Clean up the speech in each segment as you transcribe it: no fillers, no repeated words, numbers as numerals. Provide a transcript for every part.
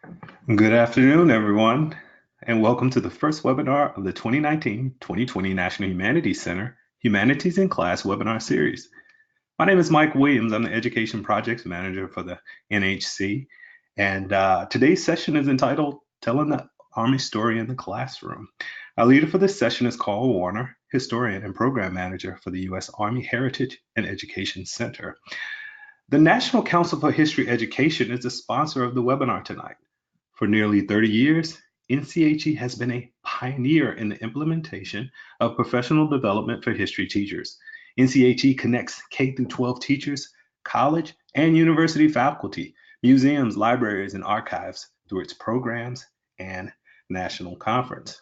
Good afternoon, everyone, and welcome to the first webinar of the 2019-2020 National Humanities Center Humanities in Class webinar series. My name is Mike Williams. I'm the Education Projects Manager for the NHC, and today's session is entitled Telling the Army Story in the Classroom. Our leader for this session is Karl Warner, Historian and Program Manager for the U.S. Army Heritage and Education Center. The National Council for History Education is the sponsor of the webinar tonight. For nearly 30 years, NCHE has been a pioneer in the implementation of professional development for history teachers. NCHE connects K-12 teachers, college and university faculty, museums, libraries, and archives through its programs and national conference.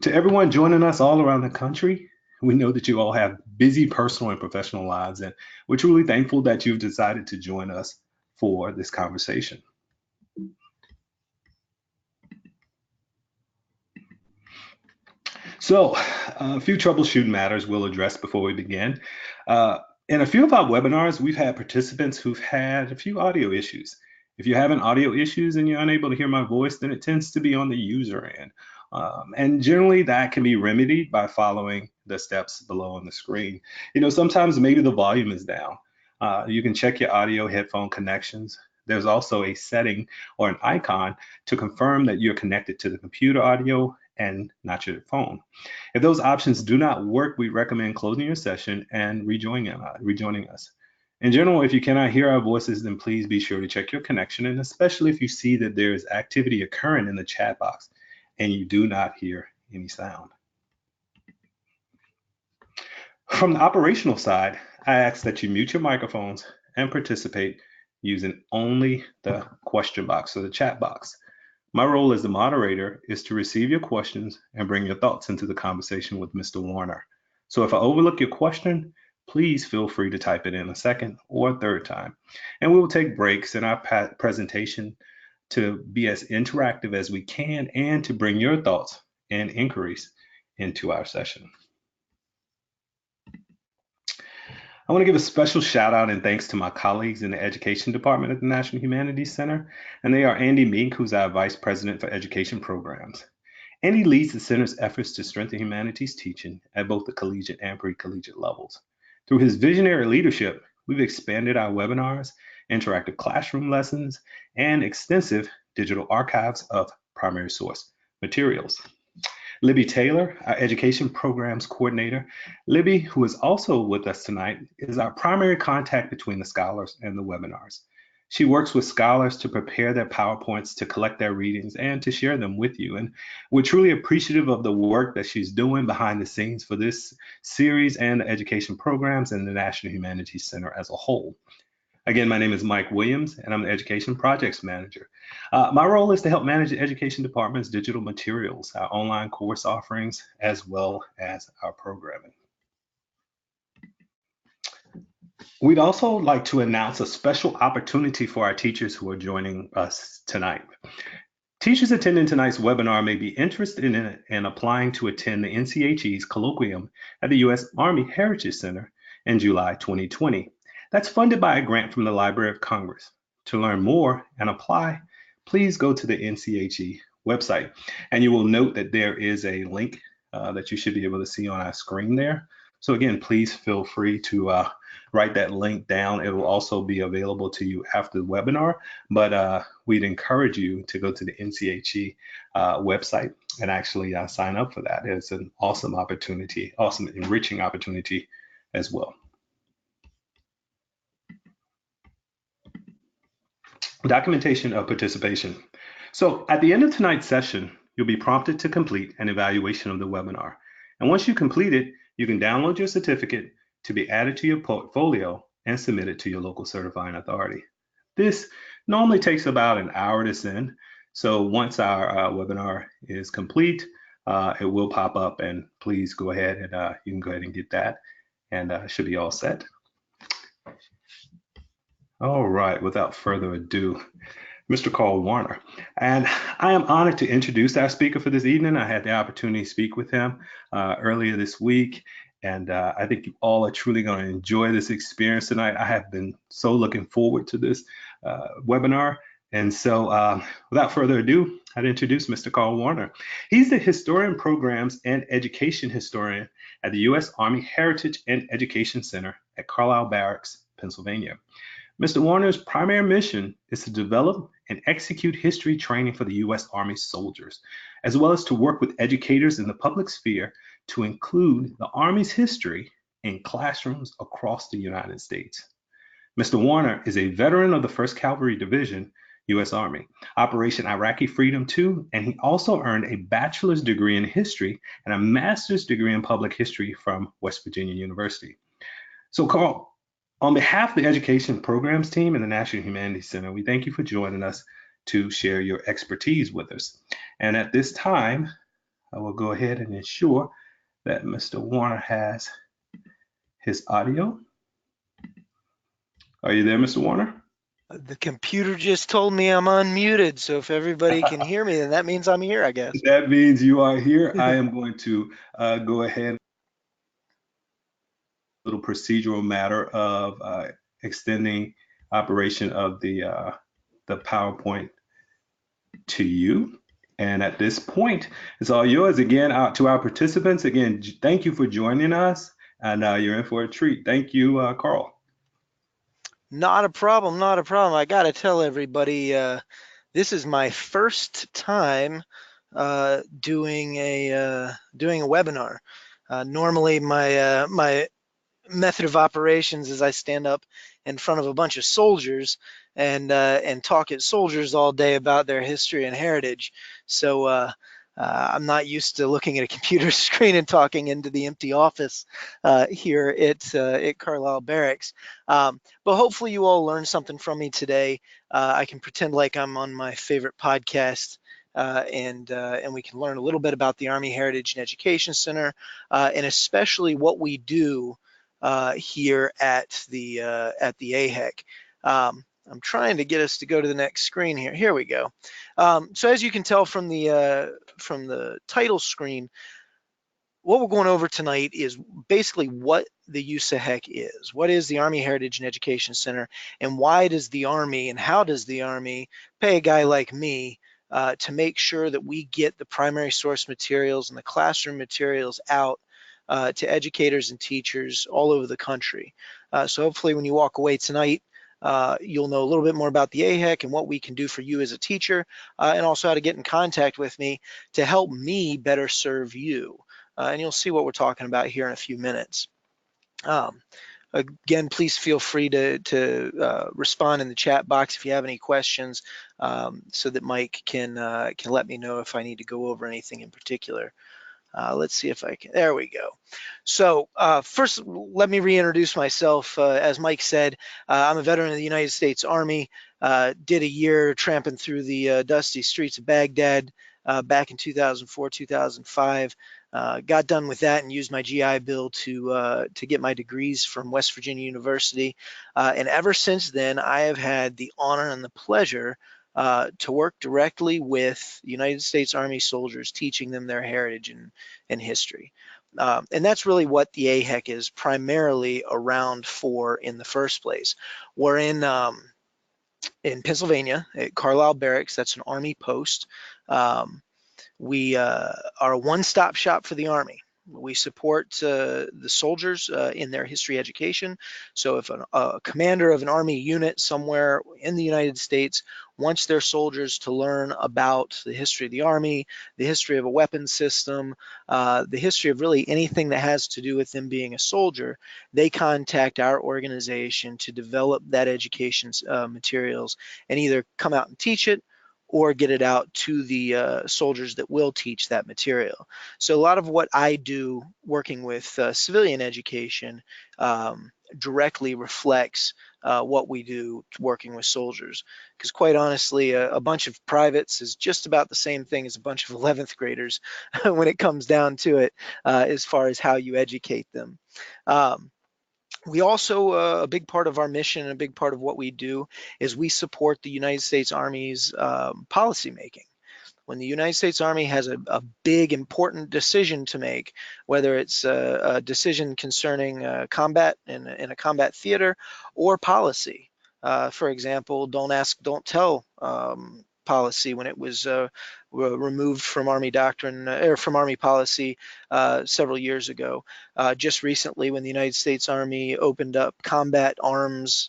To everyone joining us all around the country, we know that you all have busy personal and professional lives, and we're truly thankful that you've decided to join us for this conversation. So, a few troubleshooting matters we'll address before we begin. In a few of our webinars, we've had participants who've had a few audio issues. If you're having audio issues and you're unable to hear my voice, then it tends to be on the user end. And generally that can be remedied by following the steps below on the screen. You know, sometimes maybe the volume is down. You can check your audio headphone connections. There's also a setting or an icon to confirm that you're connected to the computer audio and not your phone. If those options do not work, we recommend closing your session and rejoining us. In general, if you cannot hear our voices, then please be sure to check your connection, and especially if you see that there is activity occurring in the chat box and you do not hear any sound. From the operational side, I ask that you mute your microphones and participate using only the question box or the chat box. My role as the moderator is to receive your questions and bring your thoughts into the conversation with Mr. Warner. So if I overlook your question, please feel free to type it in a second or a third time. And we will take breaks in our presentation to be as interactive as we can and to bring your thoughts and inquiries into our session. I want to give a special shout out and thanks to my colleagues in the Education Department at the National Humanities Center, and they are Andy Mink, who's our Vice President for Education Programs. Andy leads the center's efforts to strengthen humanities teaching at both the collegiate and pre-collegiate levels. Through his visionary leadership, we've expanded our webinars, interactive classroom lessons, and extensive digital archives of primary source materials. Libby Taylor, our Education Programs Coordinator. Libby, who is also with us tonight, is our primary contact between the scholars and the webinars. She works with scholars to prepare their PowerPoints, to collect their readings, and to share them with you. And we're truly appreciative of the work that she's doing behind the scenes for this series and the education programs and the National Humanities Center as a whole. Again, my name is Mike Williams, and I'm the Education Projects Manager. My role is to help manage the Education Department's digital materials, our online course offerings, as well as our programming. We'd also like to announce a special opportunity for our teachers who are joining us tonight. Teachers attending tonight's webinar may be interested in applying to attend the NCHE's colloquium at the U.S. Army Heritage Center in July 2020. That's funded by a grant from the Library of Congress. To learn more and apply, please go to the NCHE website. And you will note that there is a link that you should be able to see on our screen there. So again, please feel free to write that link down. It will also be available to you after the webinar, but we'd encourage you to go to the NCHE website and actually sign up for that. It's an awesome opportunity, awesome enriching opportunity as well. Documentation of participation. So at the end of tonight's session, you'll be prompted to complete an evaluation of the webinar. And once you complete it, you can download your certificate to be added to your portfolio and submit it to your local certifying authority. This normally takes about an hour to send. So once our webinar is complete, it will pop up, and please go ahead and you can go ahead and get that, and should be all set. All right, without further ado, Mr. Karl Warner. And I am honored to introduce our speaker for this evening. I had the opportunity to speak with him earlier this week, and I think you all are truly going to enjoy this experience tonight. I have been so looking forward to this webinar, And so, without further ado, I'd introduce Mr. Karl Warner. He's the Historian Programs and Education Historian at the U.S. Army Heritage and Education Center at Carlisle Barracks, Pennsylvania. Mr. Warner's primary mission is to develop and execute history training for the U.S. Army soldiers, as well as to work with educators in the public sphere to include the Army's history in classrooms across the United States. Mr. Warner is a veteran of the 1st Cavalry Division, U.S. Army, Operation Iraqi Freedom II, and he also earned a bachelor's degree in history and a master's degree in public history from West Virginia University. So, Karl, on behalf of the Education Programs team and the National Humanities Center, we thank you for joining us to share your expertise with us. And at this time, I will go ahead and ensure that Mr. Warner has his audio. Are you there, Mr. Warner? The computer just told me I'm unmuted, so if everybody can hear me, then that means I'm here, I guess. That means you are here. I am going to go ahead. Little procedural matter of extending operation of the PowerPoint to you. And at this point, it's all yours. Again, to our participants, again, thank you for joining us. And you're in for a treat. Thank you, Karl. Not a problem, not a problem. I got to tell everybody, this is my first time doing a webinar. Normally, my method of operations is I stand up in front of a bunch of soldiers and talk at soldiers all day about their history and heritage. So I'm not used to looking at a computer screen and talking into the empty office here at Carlisle Barracks. But hopefully you all learned something from me today. I can pretend like I'm on my favorite podcast. And we can learn a little bit about the Army Heritage and Education Center, and especially what we do here at the USAHEC. I'm trying to get us to go to the next screen here. Here we go. So as you can tell from the title screen, what we're going over tonight is basically what the USAHEC is. What is the Army Heritage and Education Center, and why does the Army and how does the Army pay a guy like me to make sure that we get the primary source materials and the classroom materials out to educators and teachers all over the country. So hopefully when you walk away tonight, you'll know a little bit more about the USAHEC and what we can do for you as a teacher, and also how to get in contact with me to help me better serve you. And you'll see what we're talking about here in a few minutes. Again, please feel free to respond in the chat box if you have any questions, so that Mike can let me know if I need to go over anything in particular. Let's see if I can, there we go. So first, let me reintroduce myself. As Mike said, I'm a veteran of the United States Army, did a year tramping through the dusty streets of Baghdad back in 2004, 2005. Got done with that and used my GI Bill to get my degrees from West Virginia University. And ever since then, I have had the honor and the pleasure to work directly with United States Army soldiers, teaching them their heritage and history. And that's really what the USAHEC is primarily around for in the first place. We're in Pennsylvania at Carlisle Barracks. That's an Army post. We are a one-stop shop for the Army. We support the soldiers in their history education. So if a commander of an Army unit somewhere in the United States wants their soldiers to learn about the history of the Army, the history of a weapons system, the history of really anything that has to do with them being a soldier, they contact our organization to develop that education materials and either come out and teach it or get it out to the soldiers that will teach that material. So a lot of what I do working with civilian education directly reflects what we do working with soldiers. Because quite honestly, a bunch of privates is just about the same thing as a bunch of 11th graders when it comes down to it, as far as how you educate them. We also, a big part of our mission and a big part of what we do is we support the United States Army's policy making. When the United States Army has a big, important decision to make, whether it's a decision concerning combat in a combat theater or policy, For example, don't ask, don't tell policy when it was removed from Army doctrine or from Army policy several years ago. Just recently, when the United States Army opened up combat arms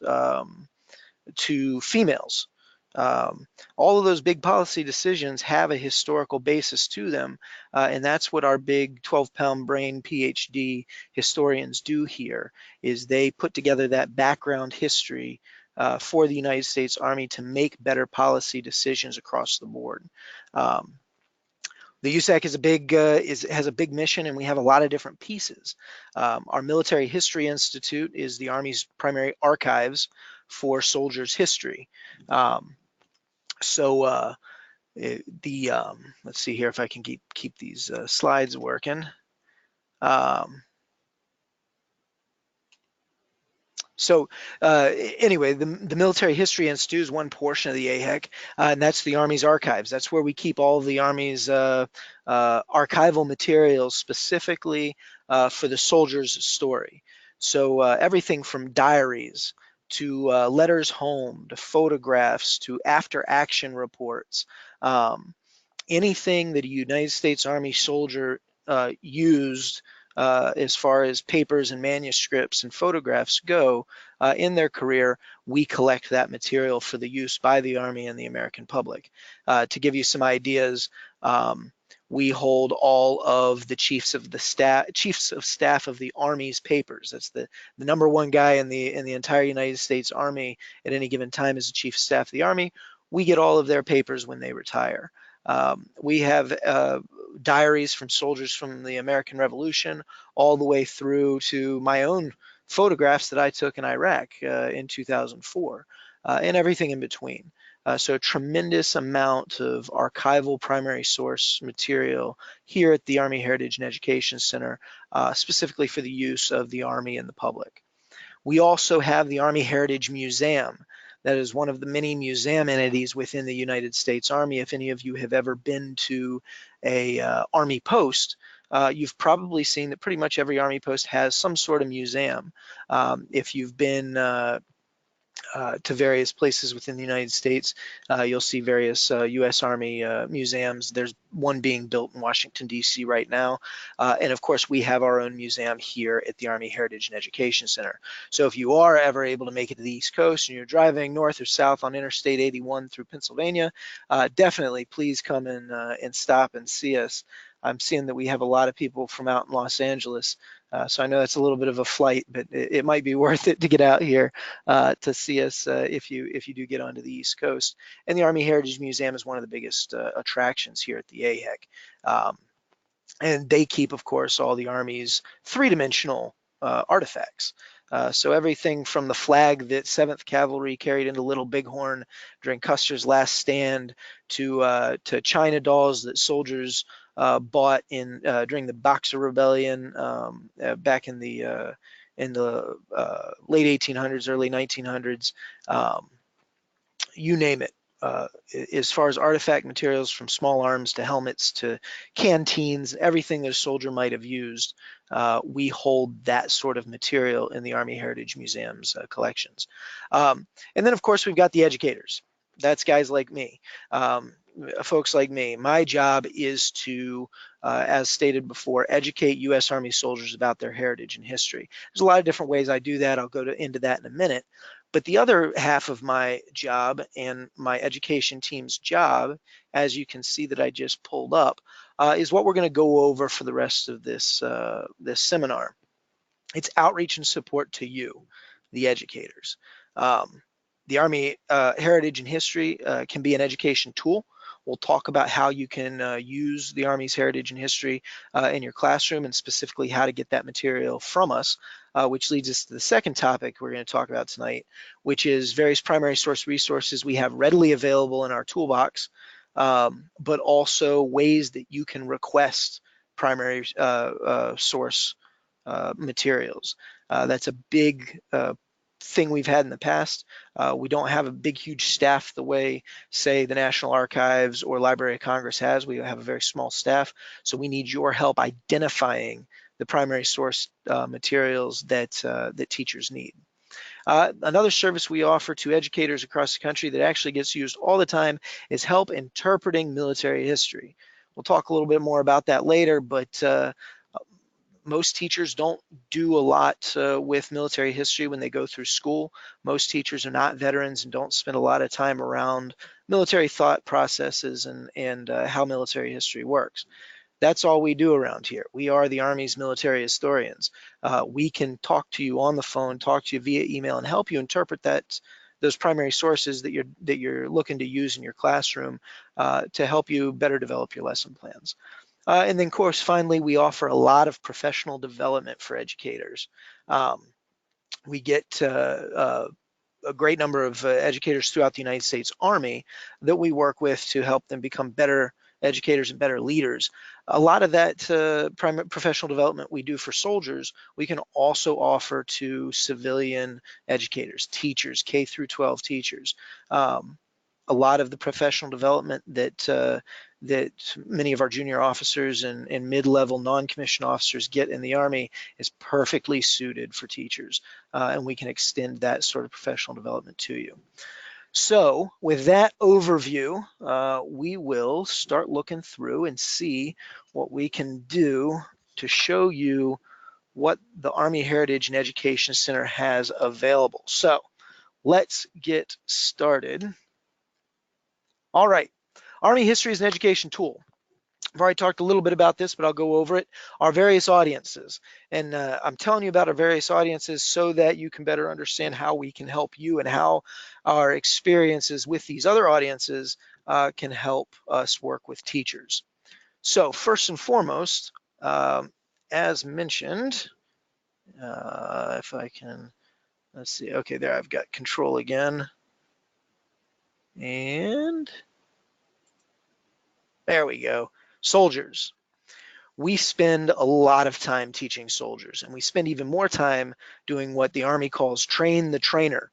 to females. All of those big policy decisions have a historical basis to them, and that's what our big 12-pound brain PhD historians do here, is they put together that background history for the United States Army to make better policy decisions across the board. The USAC is a big has a big mission, and we have a lot of different pieces. Our Military History Institute is the Army's primary archives for soldiers' history. So let's see here if I can keep these slides working. Anyway, the Military History Institute is one portion of the AHEC, and that's the Army's archives. That's where we keep all of the Army's archival materials specifically for the soldier's story. So everything from diaries to letters home, to photographs, to after action reports, anything that a United States Army soldier used as far as papers and manuscripts and photographs go in their career, we collect that material for the use by the Army and the American public. To give you some ideas, we hold all of the chiefs of staff of the Army's papers. That's the number one guy in the entire United States Army at any given time is the chief of staff of the Army. We get all of their papers when they retire. We have diaries from soldiers from the American Revolution all the way through to my own photographs that I took in Iraq in 2004 and everything in between. So a tremendous amount of archival primary source material here at the Army Heritage and Education Center, specifically for the use of the Army and the public. We also have the Army Heritage Museum. That is one of the many museum entities within the United States Army. If any of you have ever been to a Army post, you've probably seen that pretty much every Army post has some sort of museum. If you've been to various places within the United States, you'll see various U.S. Army museums. There's one being built in Washington, D.C. right now. And of course, we have our own museum here at the Army Heritage and Education Center. So if you are ever able to make it to the East Coast and you're driving north or south on Interstate 81 through Pennsylvania, definitely please come and stop and see us. I'm seeing that we have a lot of people from out in Los Angeles. So I know that's a little bit of a flight, but it might be worth it to get out here to see us if you do get onto the East Coast. And the Army Heritage Museum is one of the biggest attractions here at the AHEC. And they keep, of course, all the Army's three-dimensional artifacts. So everything from the flag that 7th Cavalry carried into Little Bighorn during Custer's last stand to China dolls that soldiers bought in during the Boxer Rebellion back in the late 1800s, early 1900s. You name it. As far as artifact materials, from small arms to helmets to canteens, everything that a soldier might have used, we hold that sort of material in the Army Heritage Museum's collections. And then, of course, we've got the educators. That's guys like me, folks like me. My job is to, as stated before, educate U.S. Army soldiers about their heritage and history. There's a lot of different ways I do that. I'll go into that in a minute. But the other half of my job and my education team's job, as you can see that I just pulled up, is what we're going to go over for the rest of this seminar. It's outreach and support to you, the educators. The Army Heritage and History can be an education tool. We'll talk about how you can use the Army's heritage and history in your classroom, and specifically how to get that material from us, which leads us to the second topic we're going to talk about tonight, which is various primary source resources we have readily available in our toolbox, but also ways that you can request primary source materials. That's a big thing we've had in the past. We don't have a big, huge staff the way, say, the National Archives or Library of Congress has. We have a very small staff, so we need your help identifying the primary source materials that teachers need. Another service we offer to educators across the country that actually gets used all the time is help interpreting military history. We'll talk a little bit more about that later, but most teachers don't do a lot with military history when they go through school. Most teachers are not veterans and don't spend a lot of time around military thought processes and how military history works. That's all we do around here. We are the Army's military historians. We can talk to you on the phone, talk to you via email, and help you interpret those primary sources that you're looking to use in your classroom to help you better develop your lesson plans. And then, of course, finally, we offer a lot of professional development for educators. We get a great number of educators throughout the United States Army that we work with to help them become better educators and better leaders. A lot of that professional development we do for soldiers, we can also offer to civilian educators, teachers, K through 12 teachers. A lot of the professional development that many of our junior officers and mid-level non-commissioned officers get in the Army is perfectly suited for teachers, and we can extend that sort of professional development to you. So with that overview, we will start looking through and see what we can do to show you what the Army Heritage and Education Center has available. So let's get started. All right, Army History is an education tool. I've already talked a little bit about this, but I'll go over it. Our various audiences. And I'm telling you about our various audiences so that you can better understand how we can help you and how our experiences with these other audiences can help us work with teachers. So first and foremost, as mentioned, if I can, let's see, okay, there I've got control again. And there we go. Soldiers. We spend a lot of time teaching soldiers, and we spend even more time doing what the Army calls train the trainer.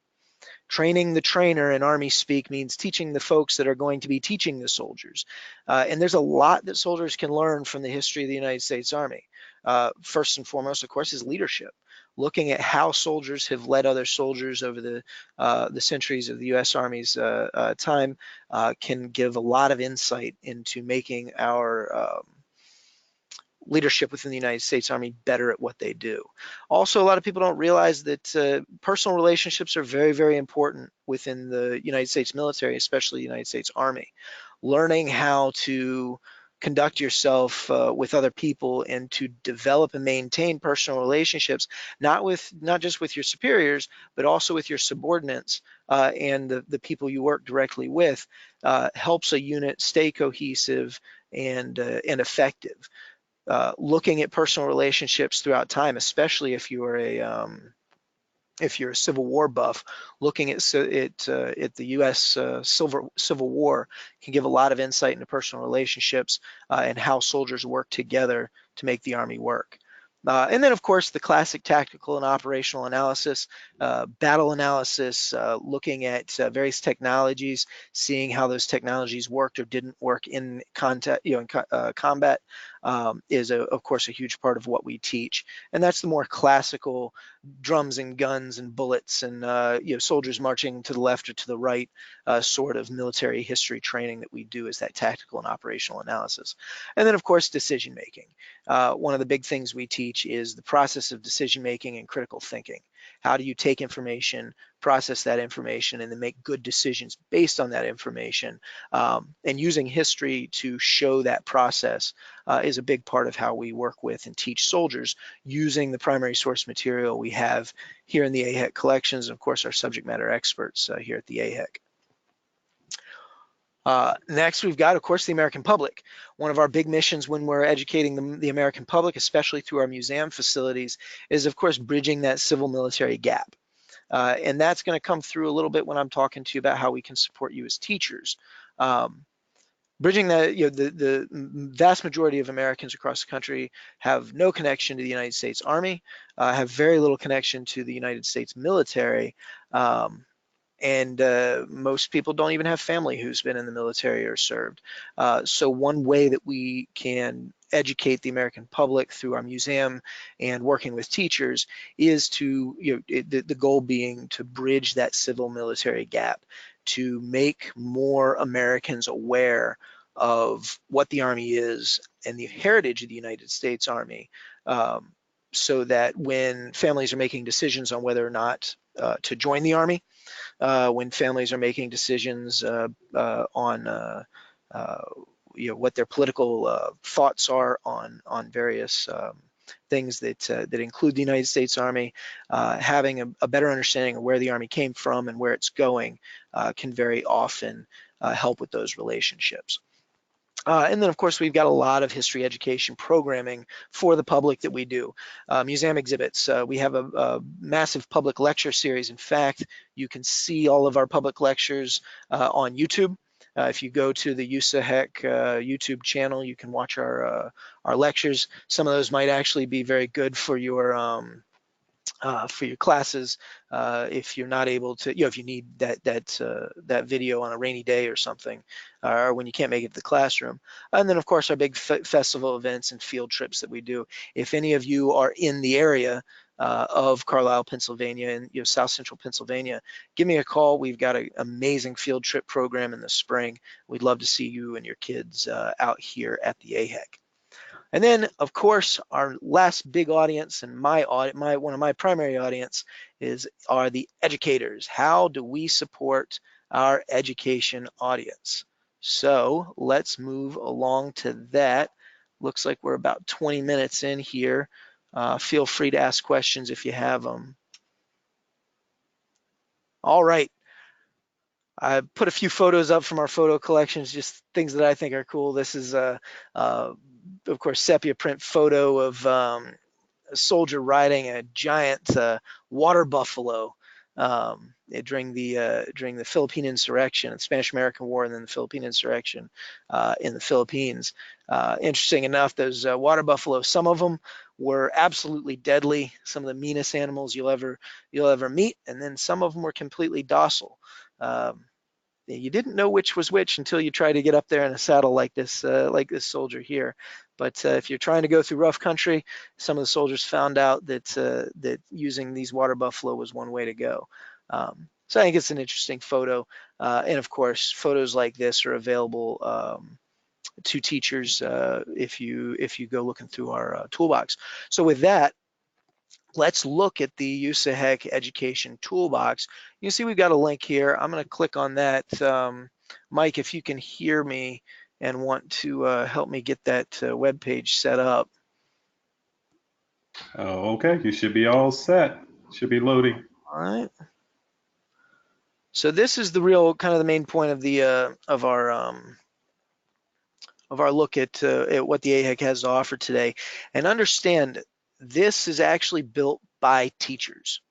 Training the trainer in Army speak means teaching the folks that are going to be teaching the soldiers. And there's a lot that soldiers can learn from the history of the United States Army. First and foremost, of course, is leadership. Looking at how soldiers have led other soldiers over the centuries of the U.S. Army's time can give a lot of insight into making our leadership within the United States Army better at what they do. Also, a lot of people don't realize that personal relationships are very, very important within the United States military, especially the United States Army. Learning how to conduct yourself with other people and to develop and maintain personal relationships, not just with your superiors, but also with your subordinates and the people you work directly with, helps a unit stay cohesive and effective. Looking at personal relationships throughout time, especially if you're a Civil War buff, looking at the U.S. Civil War can give a lot of insight into personal relationships and how soldiers work together to make the Army work. And then, of course, the classic tactical and operational analysis, battle analysis, looking at various technologies, seeing how those technologies worked or didn't work in combat, is, of course, a huge part of what we teach. And that's the more classical drums and guns and bullets and soldiers marching to the left or to the right sort of military history training that we do, is that tactical and operational analysis. And then, of course, decision making. One of the big things we teach is the process of decision making and critical thinking. How do you take information, process that information, and then make good decisions based on that information? And using history to show that process is a big part of how we work with and teach soldiers, using the primary source material we have here in the AHEC collections, and of course our subject matter experts here at the AHEC. Next, we've got, of course, the American public. One of our big missions when we're educating the American public, especially through our museum facilities, is, of course, bridging that civil-military gap. And that's going to come through a little bit when I'm talking to you about how we can support you as teachers. Bridging that, the vast majority of Americans across the country have no connection to the United States Army, have very little connection to the United States military. and most people don't even have family who's been in the military or served. So one way that we can educate the American public through our museum and working with teachers is to, the goal being to bridge that civil military gap, to make more Americans aware of what the Army is and the heritage of the United States Army, so that when families are making decisions on whether or not to join the Army, when families are making decisions on what their political thoughts are on various things that include the United States Army, having a better understanding of where the Army came from and where it's going can very often help with those relationships. And then, of course, we've got a lot of history education programming for the public that we do. Museum exhibits. We have a massive public lecture series. In fact, you can see all of our public lectures on YouTube. If you go to the USAHEC YouTube channel, you can watch our lectures. Some of those might actually be very good for your classes, if you're not able to, if you need that video on a rainy day or something, or when you can't make it to the classroom. And then, of course, our big festival events and field trips that we do. If any of you are in the area of Carlisle, Pennsylvania, and South Central Pennsylvania, give me a call. We've got an amazing field trip program in the spring. We'd love to see you and your kids out here at the AHEC. And then, of course, our last big audience and one of my primary audience are the educators. How do we support our education audience? So let's move along to that. Looks like we're about 20 minutes in here. Feel free to ask questions if you have them. All right. I put a few photos up from our photo collections, just things that I think are cool. This is of course, sepia print photo of a soldier riding a giant water buffalo during the Philippine insurrection, the Spanish-American War, and then the Philippine insurrection in the Philippines. Interesting enough, those water buffalo, some of them were absolutely deadly, some of the meanest animals you'll ever meet, and then some of them were completely docile. You didn't know which was which until you try to get up there in a saddle like this soldier here. But if you're trying to go through rough country, some of the soldiers found out that using these water buffalo was one way to go. So I think it's an interesting photo. And of course, photos like this are available to teachers if you go looking through our toolbox. So with that, let's look at the USAHEC Education Toolbox. You see we've got a link here. I'm going to click on that. Mike, if you can hear me and want to help me get that web page set up. Okay, you should be all set. Should be loading. All right. So this is the real kind of the main point of the of our look at what the AHEC has to offer today. And understand, this is actually built by teachers.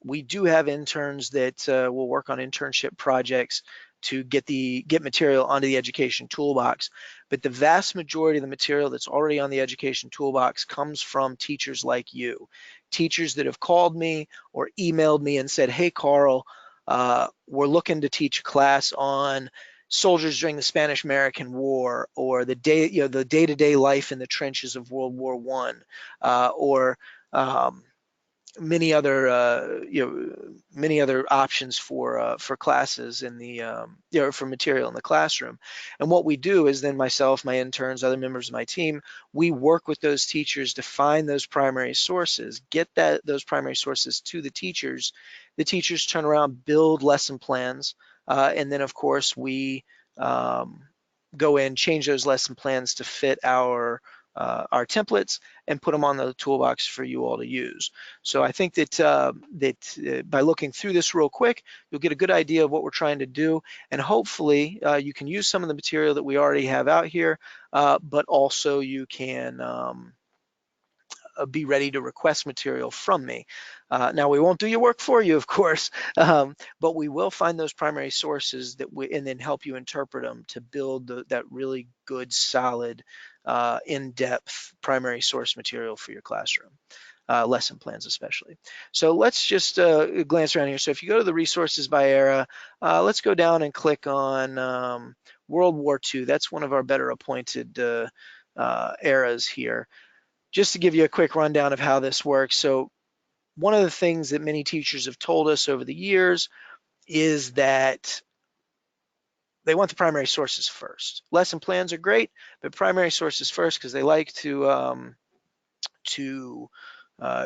We do have interns that will work on internship projects to get material onto the education toolbox, but the vast majority of the material that's already on the education toolbox comes from teachers like you, teachers that have called me or emailed me and said, hey, Karl, we're looking to teach a class on soldiers during the Spanish-American War, or the day-to-day life in the trenches of World War I, or many other options for classes in the for material in the classroom. And what we do is then myself, my interns, other members of my team, we work with those teachers to find those primary sources, get those primary sources to the teachers. The teachers turn around, build lesson plans, and then of course we go in, change those lesson plans to fit our templates and put them on the toolbox for you all to use. So I think that by looking through this real quick, you'll get a good idea of what we're trying to do, and hopefully you can use some of the material that we already have out here, but also you can be ready to request material from me. Now, we won't do your work for you, of course, but we will find those primary sources and then help you interpret them to build that really good, solid, in-depth primary source material for your classroom. lesson plans especially. So let's just glance around here. So if you go to the resources by era, let's go down and click on World War II. That's one of our better appointed eras here. Just to give you a quick rundown of how this works. So one of the things that many teachers have told us over the years is that they want the primary sources first. Lesson plans are great, but primary sources first because they like to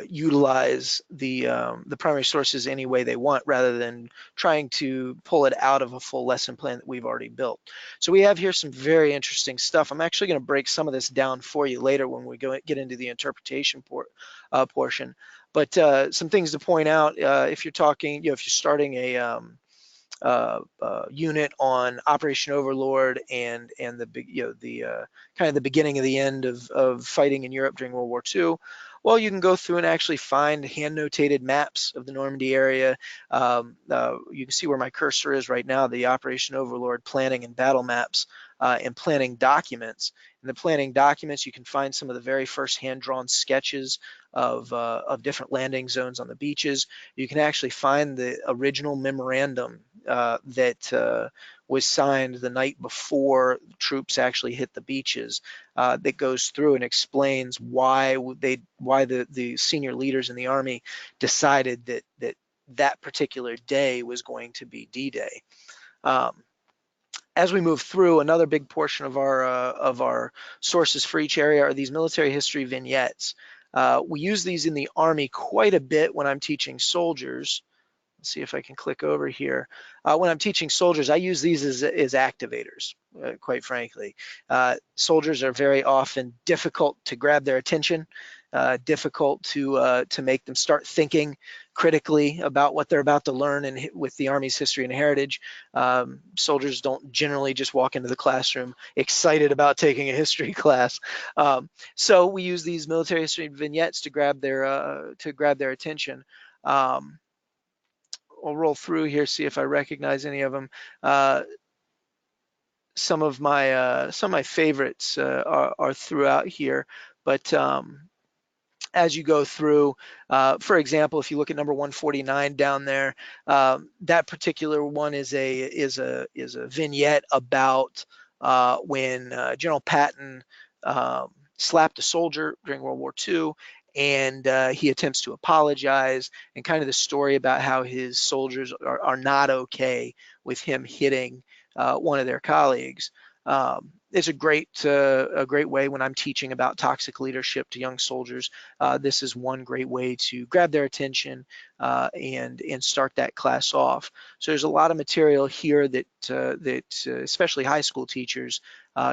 utilize the primary sources any way they want rather than trying to pull it out of a full lesson plan that we've already built. So we have here some very interesting stuff. I'm actually going to break some of this down for you later when we get into the interpretation portion. But some things to point out if you're talking, if you're starting a unit on Operation Overlord and the kind of the beginning of the end of fighting in Europe during World War II. Well, you can go through and actually find hand notated maps of the Normandy area. You can see where my cursor is right now, the Operation Overlord planning and battle maps and planning documents. In the planning documents, you can find some of the very first hand-drawn sketches of different landing zones on the beaches. You can actually find the original memorandum that was signed the night before troops actually hit the beaches that goes through and explains why the senior leaders in the Army decided that particular day was going to be D-Day. As we move through, another big portion of our sources for each area are these military history vignettes. We use these in the Army quite a bit when I'm teaching soldiers. Let's see if I can click over here. When I'm teaching soldiers, I use these as activators, quite frankly. Soldiers are very often difficult to grab their attention, difficult to make them start thinking critically about what they're about to learn. And with the Army's history and heritage, soldiers don't generally just walk into the classroom excited about taking a history class. So we use these military history vignettes to grab their attention. I'll roll through here, see if I recognize any of them. Some of my favorites are throughout here, but as you go through, for example, if you look at number 149 down there, that particular one is a vignette about when General Patton slapped a soldier during World War II, and he attempts to apologize, and kind of the story about how his soldiers are not okay with him hitting one of their colleagues. It's a great way when I'm teaching about toxic leadership to young soldiers. This is one great way to grab their attention and start that class off. So there's a lot of material here that especially high school teachers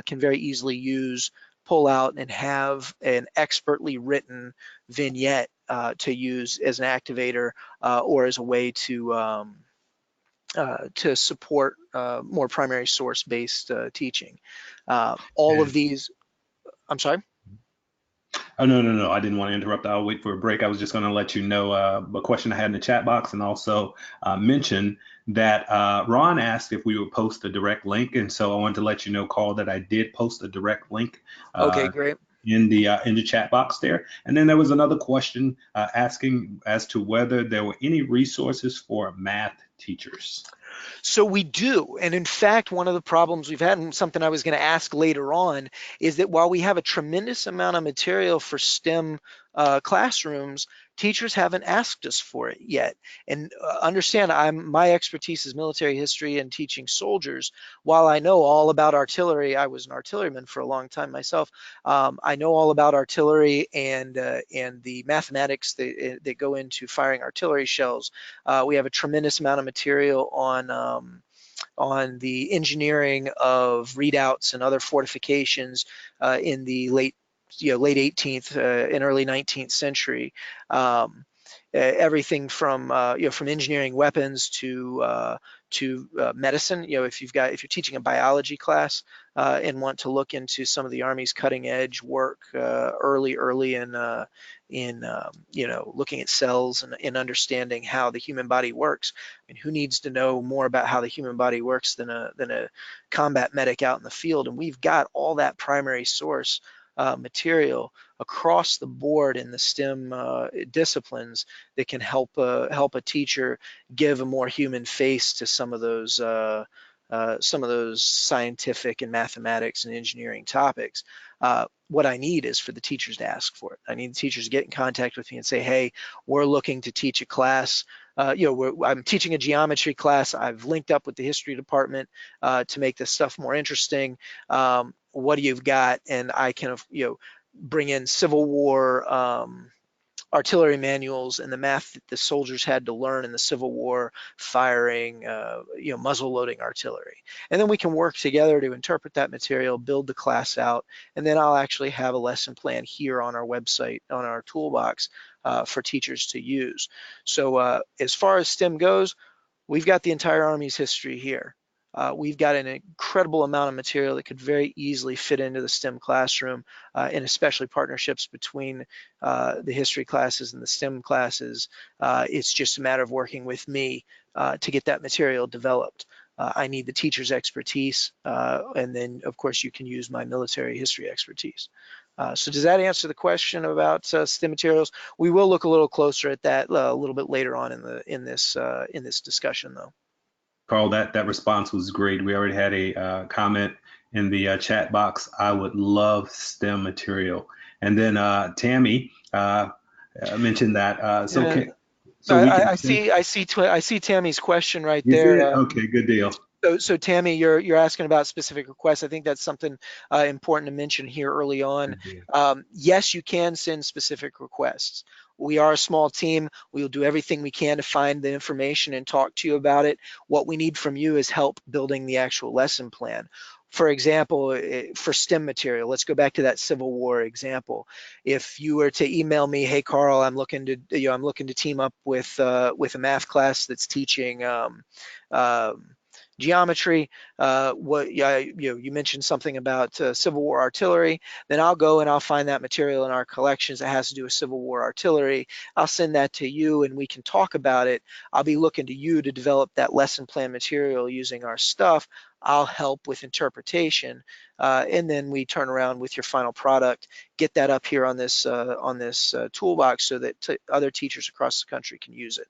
can very easily use, pull out, and have an expertly written vignette to use as an activator or as a way to support more primary source-based teaching. All of these, I'm sorry? Oh, no. I didn't want to interrupt. I'll wait for a break. I was just going to let you know a question I had in the chat box, and also mention that Ron asked if we would post a direct link. And so I wanted to let you know, Carl, that I did post a direct link Okay, great. in the chat box there. And then there was another question asking as to whether there were any resources for math teachers. So we do. And in fact, one of the problems we've had, and something I was going to ask later on, is that while we have a tremendous amount of material for STEM classrooms, teachers haven't asked us for it yet. And understand, my expertise is military history and teaching soldiers. While I know all about artillery, I was an artilleryman for a long time myself. I know all about artillery and the mathematics that go into firing artillery shells. We have a tremendous amount of material on the engineering of redoubts and other fortifications in the late 18th and early 19th century. Everything from from engineering weapons to medicine. If you're teaching a biology class and want to look into some of the Army's cutting edge work early in looking at cells and understanding how the human body works. I mean, who needs to know more about how the human body works than a combat medic out in the field? And we've got all that primary source material across the board in the STEM disciplines that can help a teacher give a more human face to some of those scientific and mathematics and engineering topics. What I need is for the teachers to ask for it. I need the teachers to get in contact with me and say, hey, we're looking to teach a class. I'm teaching a geometry class. I've linked up with the history department to make this stuff more interesting. What do you've got? And I can, bring in Civil War artillery manuals and the math that the soldiers had to learn in the Civil War, firing, muzzle loading artillery. And then we can work together to interpret that material, build the class out, and then I'll actually have a lesson plan here on our website, on our toolbox for teachers to use. So as far as STEM goes, we've got the entire Army's history here. We've got an incredible amount of material that could very easily fit into the STEM classroom, and especially partnerships between the history classes and the STEM classes. It's just a matter of working with me to get that material developed. I need the teacher's expertise, and then of course you can use my military history expertise. So does that answer the question about STEM materials? We will look a little closer at that a little bit later on in this discussion, though. Carl, that response was great. We already had a comment in the chat box. I would love STEM material. And then Tammy mentioned that. Yeah. So we can. I see Tammy's question right You see it? there. Okay, good deal. So Tammy, you're asking about specific requests. I think that's something important to mention here early on. Good deal. Yes, you can send specific requests. We are a small team. We will do everything we can to find the information and talk to you about it. What we need from you is help building the actual lesson plan. For example, for STEM material, let's go back to that Civil War example. If you were to email me, hey Carl, I'm looking to team up with a math class that's teaching geometry. You mentioned something about Civil War artillery. Then I'll go and I'll find that material in our collections that has to do with Civil War artillery. I'll send that to you and we can talk about it. I'll be looking to you to develop that lesson plan material using our stuff. I'll help with interpretation, and then we turn around with your final product, get that up here on this toolbox so that other teachers across the country can use it.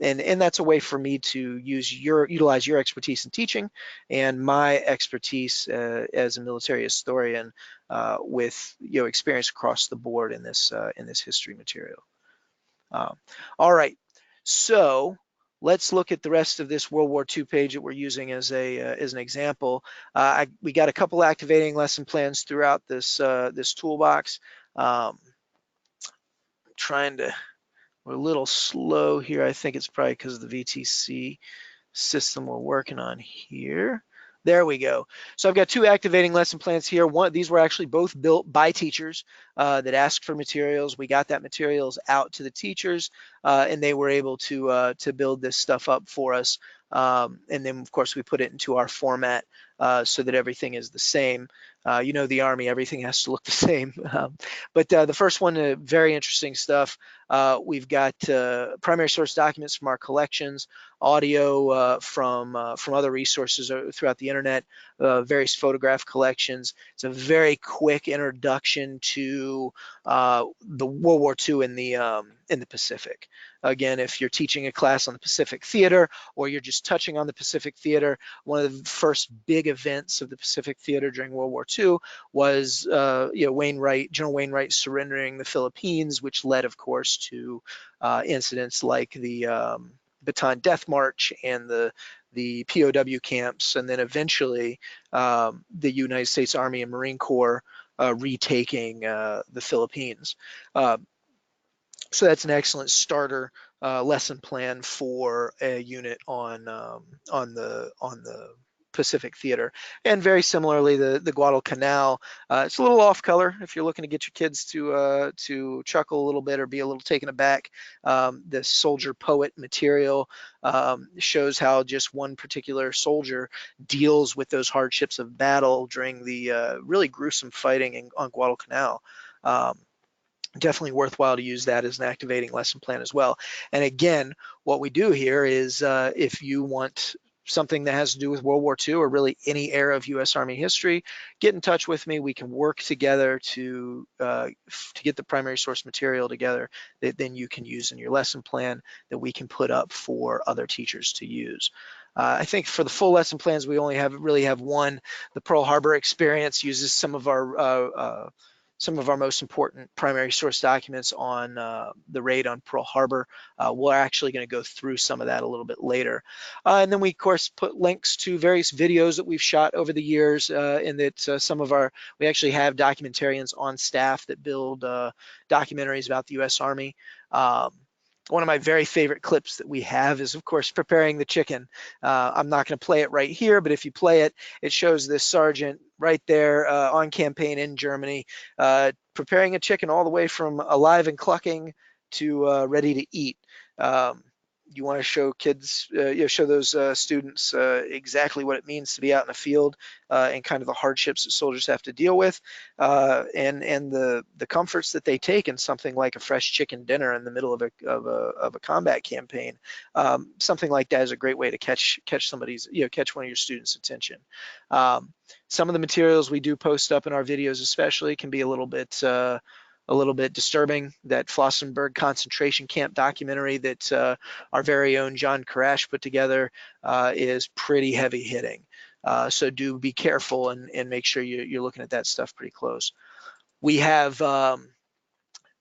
And that's a way for me to utilize your expertise in teaching and my expertise as a military historian with experience across the board in this history material. All right, so let's look at the rest of this World War II page that we're using as an example. We got a couple activating lesson plans throughout this toolbox. We're a little slow here. I think it's probably because of the VTC system we're working on here. There we go. So I've got two activating lesson plans here. These were actually both built by teachers that asked for materials. We got that materials out to the teachers, and they were able to build this stuff up for us. And then of course we put it into our format so that everything is the same. The Army, everything has to look the same. But the first one, very interesting stuff. We've got primary source documents from our collections, audio from other resources throughout the internet, various photograph collections. It's a very quick introduction to the World War II in the Pacific. Again, if you're teaching a class on the Pacific Theater or you're just touching on the Pacific Theater, one of the first big events of the Pacific Theater during World War II was General Wainwright surrendering the Philippines, which led, of course, to incidents like the Bataan Death March and the POW camps, and then eventually the United States Army and Marine Corps retaking the Philippines. So that's an excellent starter lesson plan for a unit on the Pacific Theater. And very similarly, the Guadalcanal, it's a little off color if you're looking to get your kids to chuckle a little bit or be a little taken aback. The soldier poet material shows how just one particular soldier deals with those hardships of battle during the really gruesome fighting on Guadalcanal. Definitely worthwhile to use that as an activating lesson plan as well. And again, what we do here is if you want something that has to do with World War II or really any era of U.S. Army history, get in touch with me. We can work together to get the primary source material together that then you can use in your lesson plan that we can put up for other teachers to use. I think for the full lesson plans, we only really have one. The Pearl Harbor experience uses some of our most important primary source documents on the raid on Pearl Harbor. We're actually going to go through some of that a little bit later. And then we, of course, put links to various videos that we've shot over the years, and that we actually have documentarians on staff that build documentaries about the U.S. Army. One of my very favorite clips that we have is, of course, preparing the chicken. I'm not going to play it right here, but if you play it, it shows this sergeant right there on campaign in Germany, preparing a chicken all the way from alive and clucking to ready to eat. You want to show kids, show those students exactly what it means to be out in the field and kind of the hardships that soldiers have to deal with, and the comforts that they take in something like a fresh chicken dinner in the middle of a combat campaign. Something like that is a great way to catch one of your students' attention. Some of the materials we do post up in our videos, especially, can be a little bit disturbing. That Flossenburg concentration camp documentary that our very own John Karash put together is pretty heavy hitting. So do be careful and make sure you're looking at that stuff pretty close. We have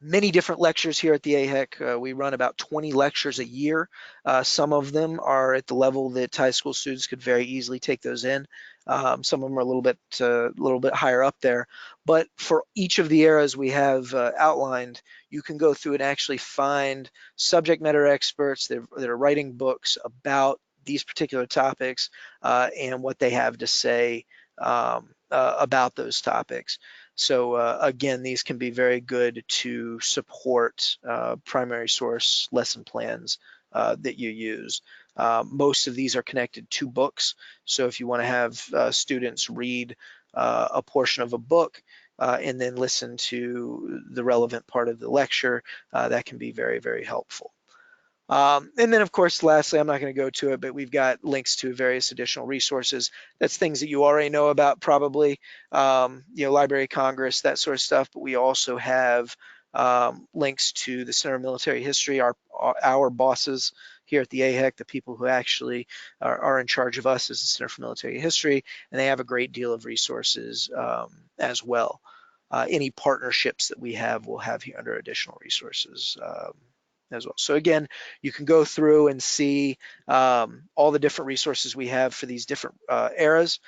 many different lectures here at the AHEC. We run about 20 lectures a year. Some of them are at the level that high school students could very easily take those in. Some of them are a little bit higher up there. But for each of the eras we have outlined, you can go through and actually find subject matter experts that are writing books about these particular topics and what they have to say about those topics. So again, these can be very good to support primary source lesson plans that you use. Most of these are connected to books. So if you want to have students read a portion of a book and then listen to the relevant part of the lecture, that can be very, very helpful. And then, of course, lastly, I'm not going to go to it, but we've got links to various additional resources. That's things that you already know about, probably, Library of Congress, that sort of stuff. But we also have links to the Center of Military History, our bosses here at the AHEC, the people who actually are in charge of us as the Center for Military History, and they have a great deal of resources as well. Any partnerships that we have, we'll have here under additional resources as well. So again, you can go through and see all the different resources we have for these different eras.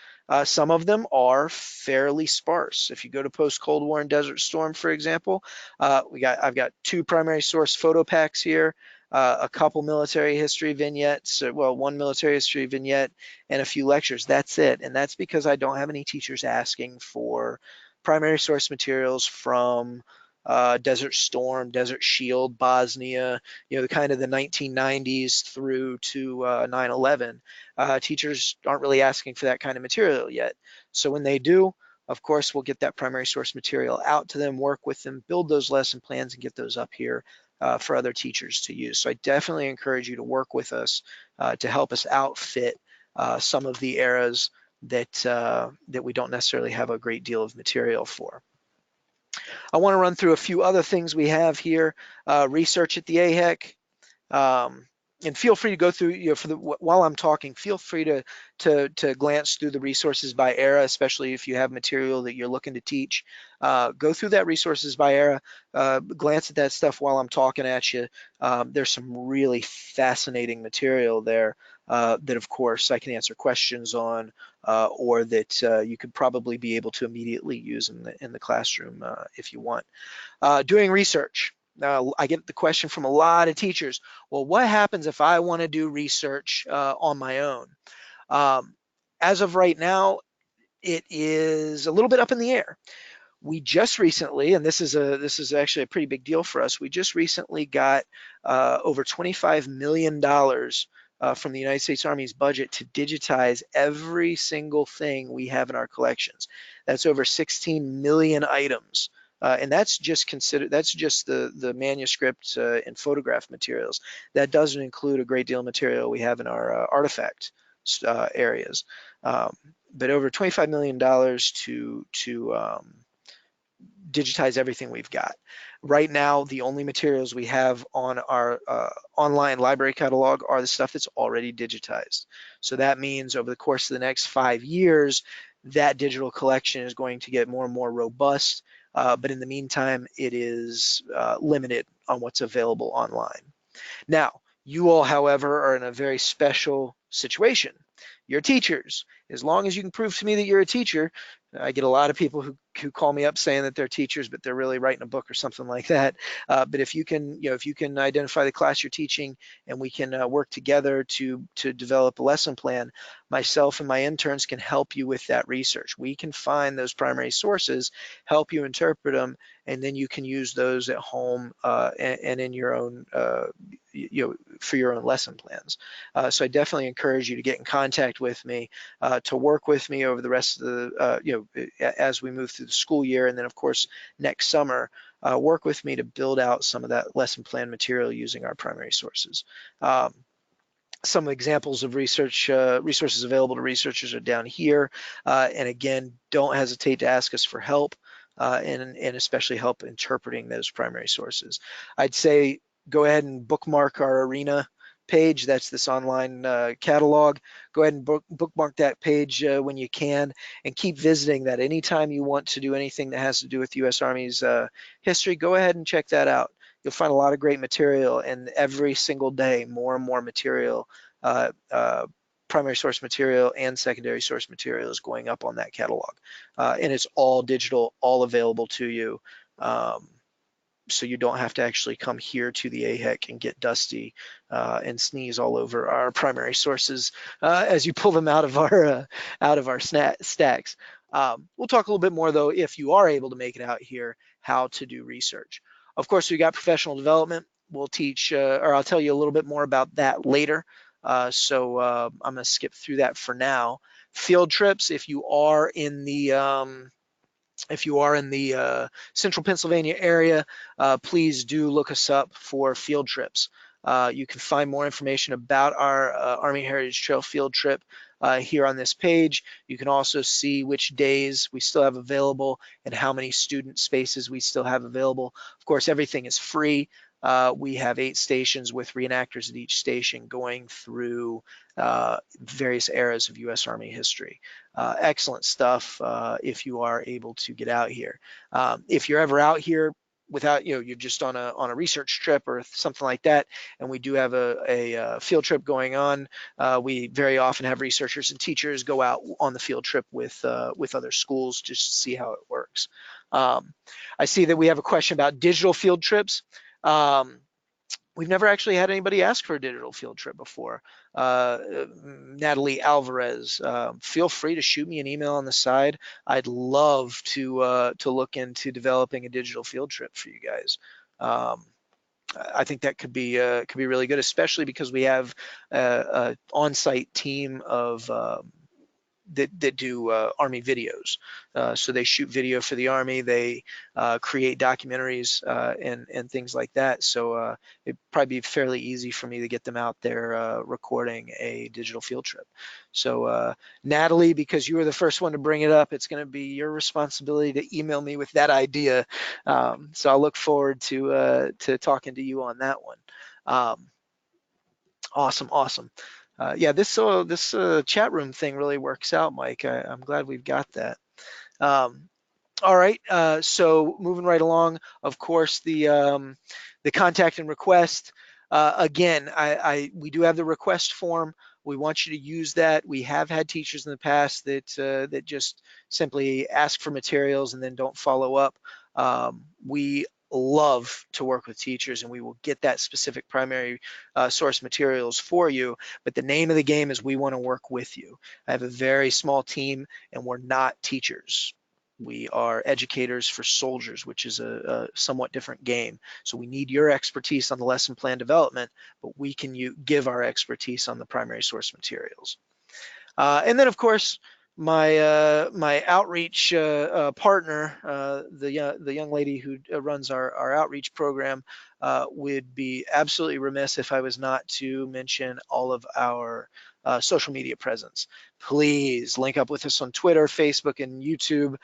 Some of them are fairly sparse. If you go to post-Cold War and Desert Storm, for example, I've got 2 primary source photo packs here, a couple military history vignettes, well, 1 military history vignette, and a few lectures. That's it. And that's because I don't have any teachers asking for primary source materials from Desert Storm, Desert Shield, Bosnia, the kind of the 1990s through to 9/11. Teachers aren't really asking for that kind of material yet. So when they do, of course, we'll get that primary source material out to them, work with them, build those lesson plans, and get those up here for other teachers to use. So I definitely encourage you to work with us to help us outfit some of the eras that we don't necessarily have a great deal of material for. I want to run through a few other things we have here. Research at the AHEC. And feel free to go through, while I'm talking, feel free to glance through the resources by era, especially if you have material that you're looking to teach. Go through that resources by era, glance at that stuff while I'm talking at you. There's some really fascinating material there that, of course, I can answer questions on, or that you could probably be able to immediately use in the classroom if you want. Doing research. Now, I get the question from a lot of teachers, well, what happens if I want to do research on my own? As of right now, it is a little bit up in the air. We just recently, and this is actually a pretty big deal for us, we just recently got over $25 million from the United States Army's budget to digitize every single thing we have in our collections. That's over 16 million items. And that's just the manuscript and photograph materials. That doesn't include a great deal of material we have in our artifact areas. But over $25 million to digitize everything we've got. Right now, the only materials we have on our online library catalog are the stuff that's already digitized. So that means over the course of the next 5 years, that digital collection is going to get more and more robust. But in the meantime, it is limited on what's available online. Now, you all, however, are in a very special situation. You're teachers. As long as you can prove to me that you're a teacher, I get a lot of people who call me up saying that they're teachers, but they're really writing a book or something like that. But if you can, if you can identify the class you're teaching, and we can work together to develop a lesson plan, myself and my interns can help you with that research. We can find those primary sources, help you interpret them, and then you can use those at home and in your own, for your own lesson plans. So I definitely encourage you to get in contact with me, to work with me over the rest of the, as we move through the school year, and then of course next summer, work with me to build out some of that lesson plan material using our primary sources. Some examples of resources available to researchers are down here. And again, don't hesitate to ask us for help, and especially help interpreting those primary sources. I'd say go ahead and bookmark our arena page. That's this online catalog. Go ahead and bookmark that page when you can, and keep visiting that. Anytime you want to do anything that has to do with U.S. Army's history, go ahead and check that out. You'll find a lot of great material, and every single day, more and more material, primary source material and secondary source material is going up on that catalog. And it's all digital, all available to you. So you don't have to actually come here to the AHEC and get dusty and sneeze all over our primary sources as you pull them out of our stacks. We'll talk a little bit more, though, if you are able to make it out here, how to do research. Of course, we got professional development. We'll teach, or I'll tell you a little bit more about that later. So I'm going to skip through that for now. Field trips, if you are in the central Pennsylvania area, please do look us up for field trips. You can find more information about our Army Heritage Trail field trip here on this page. You can also see which days we still have available and how many student spaces we still have available. Of course, everything is free. We have 8 stations with reenactors at each station going through various eras of U.S. Army history. Excellent stuff if you are able to get out here. If you're ever out here without, you're just on a research trip or something like that, and we do have a field trip going on, we very often have researchers and teachers go out on the field trip with other schools just to see how it works. I see that we have a question about digital field trips. We've never actually had anybody ask for a digital field trip before. Natalie Alvarez, feel free to shoot me an email on the side. I'd love to look into developing a digital field trip for you guys. I think that could be really good, especially because we have an on-site team of that do Army videos. So they shoot video for the Army, they create documentaries and things like that. So it'd probably be fairly easy for me to get them out there recording a digital field trip. So Natalie, because you were the first one to bring it up, it's going to be your responsibility to email me with that idea. So I'll look forward to talking to you on that one. Awesome. Yeah, this chat room thing really works out, Mike. I'm glad we've got that. All right, so moving right along, of course, the contact and request. Again, we do have the request form. We want you to use that. We have had teachers in the past that just simply ask for materials and then don't follow up. We love to work with teachers, and we will get that specific primary source materials for you. But the name of the game is we want to work with you. I have a very small team, and we're not teachers. We are educators for soldiers, which is a somewhat different game. So we need your expertise on the lesson plan development, but we can give our expertise on the primary source materials. And then, of course, my outreach partner, the young lady who runs our outreach program, would be absolutely remiss if I was not to mention all of our social media presence. Please link up with us on Twitter, Facebook, and YouTube.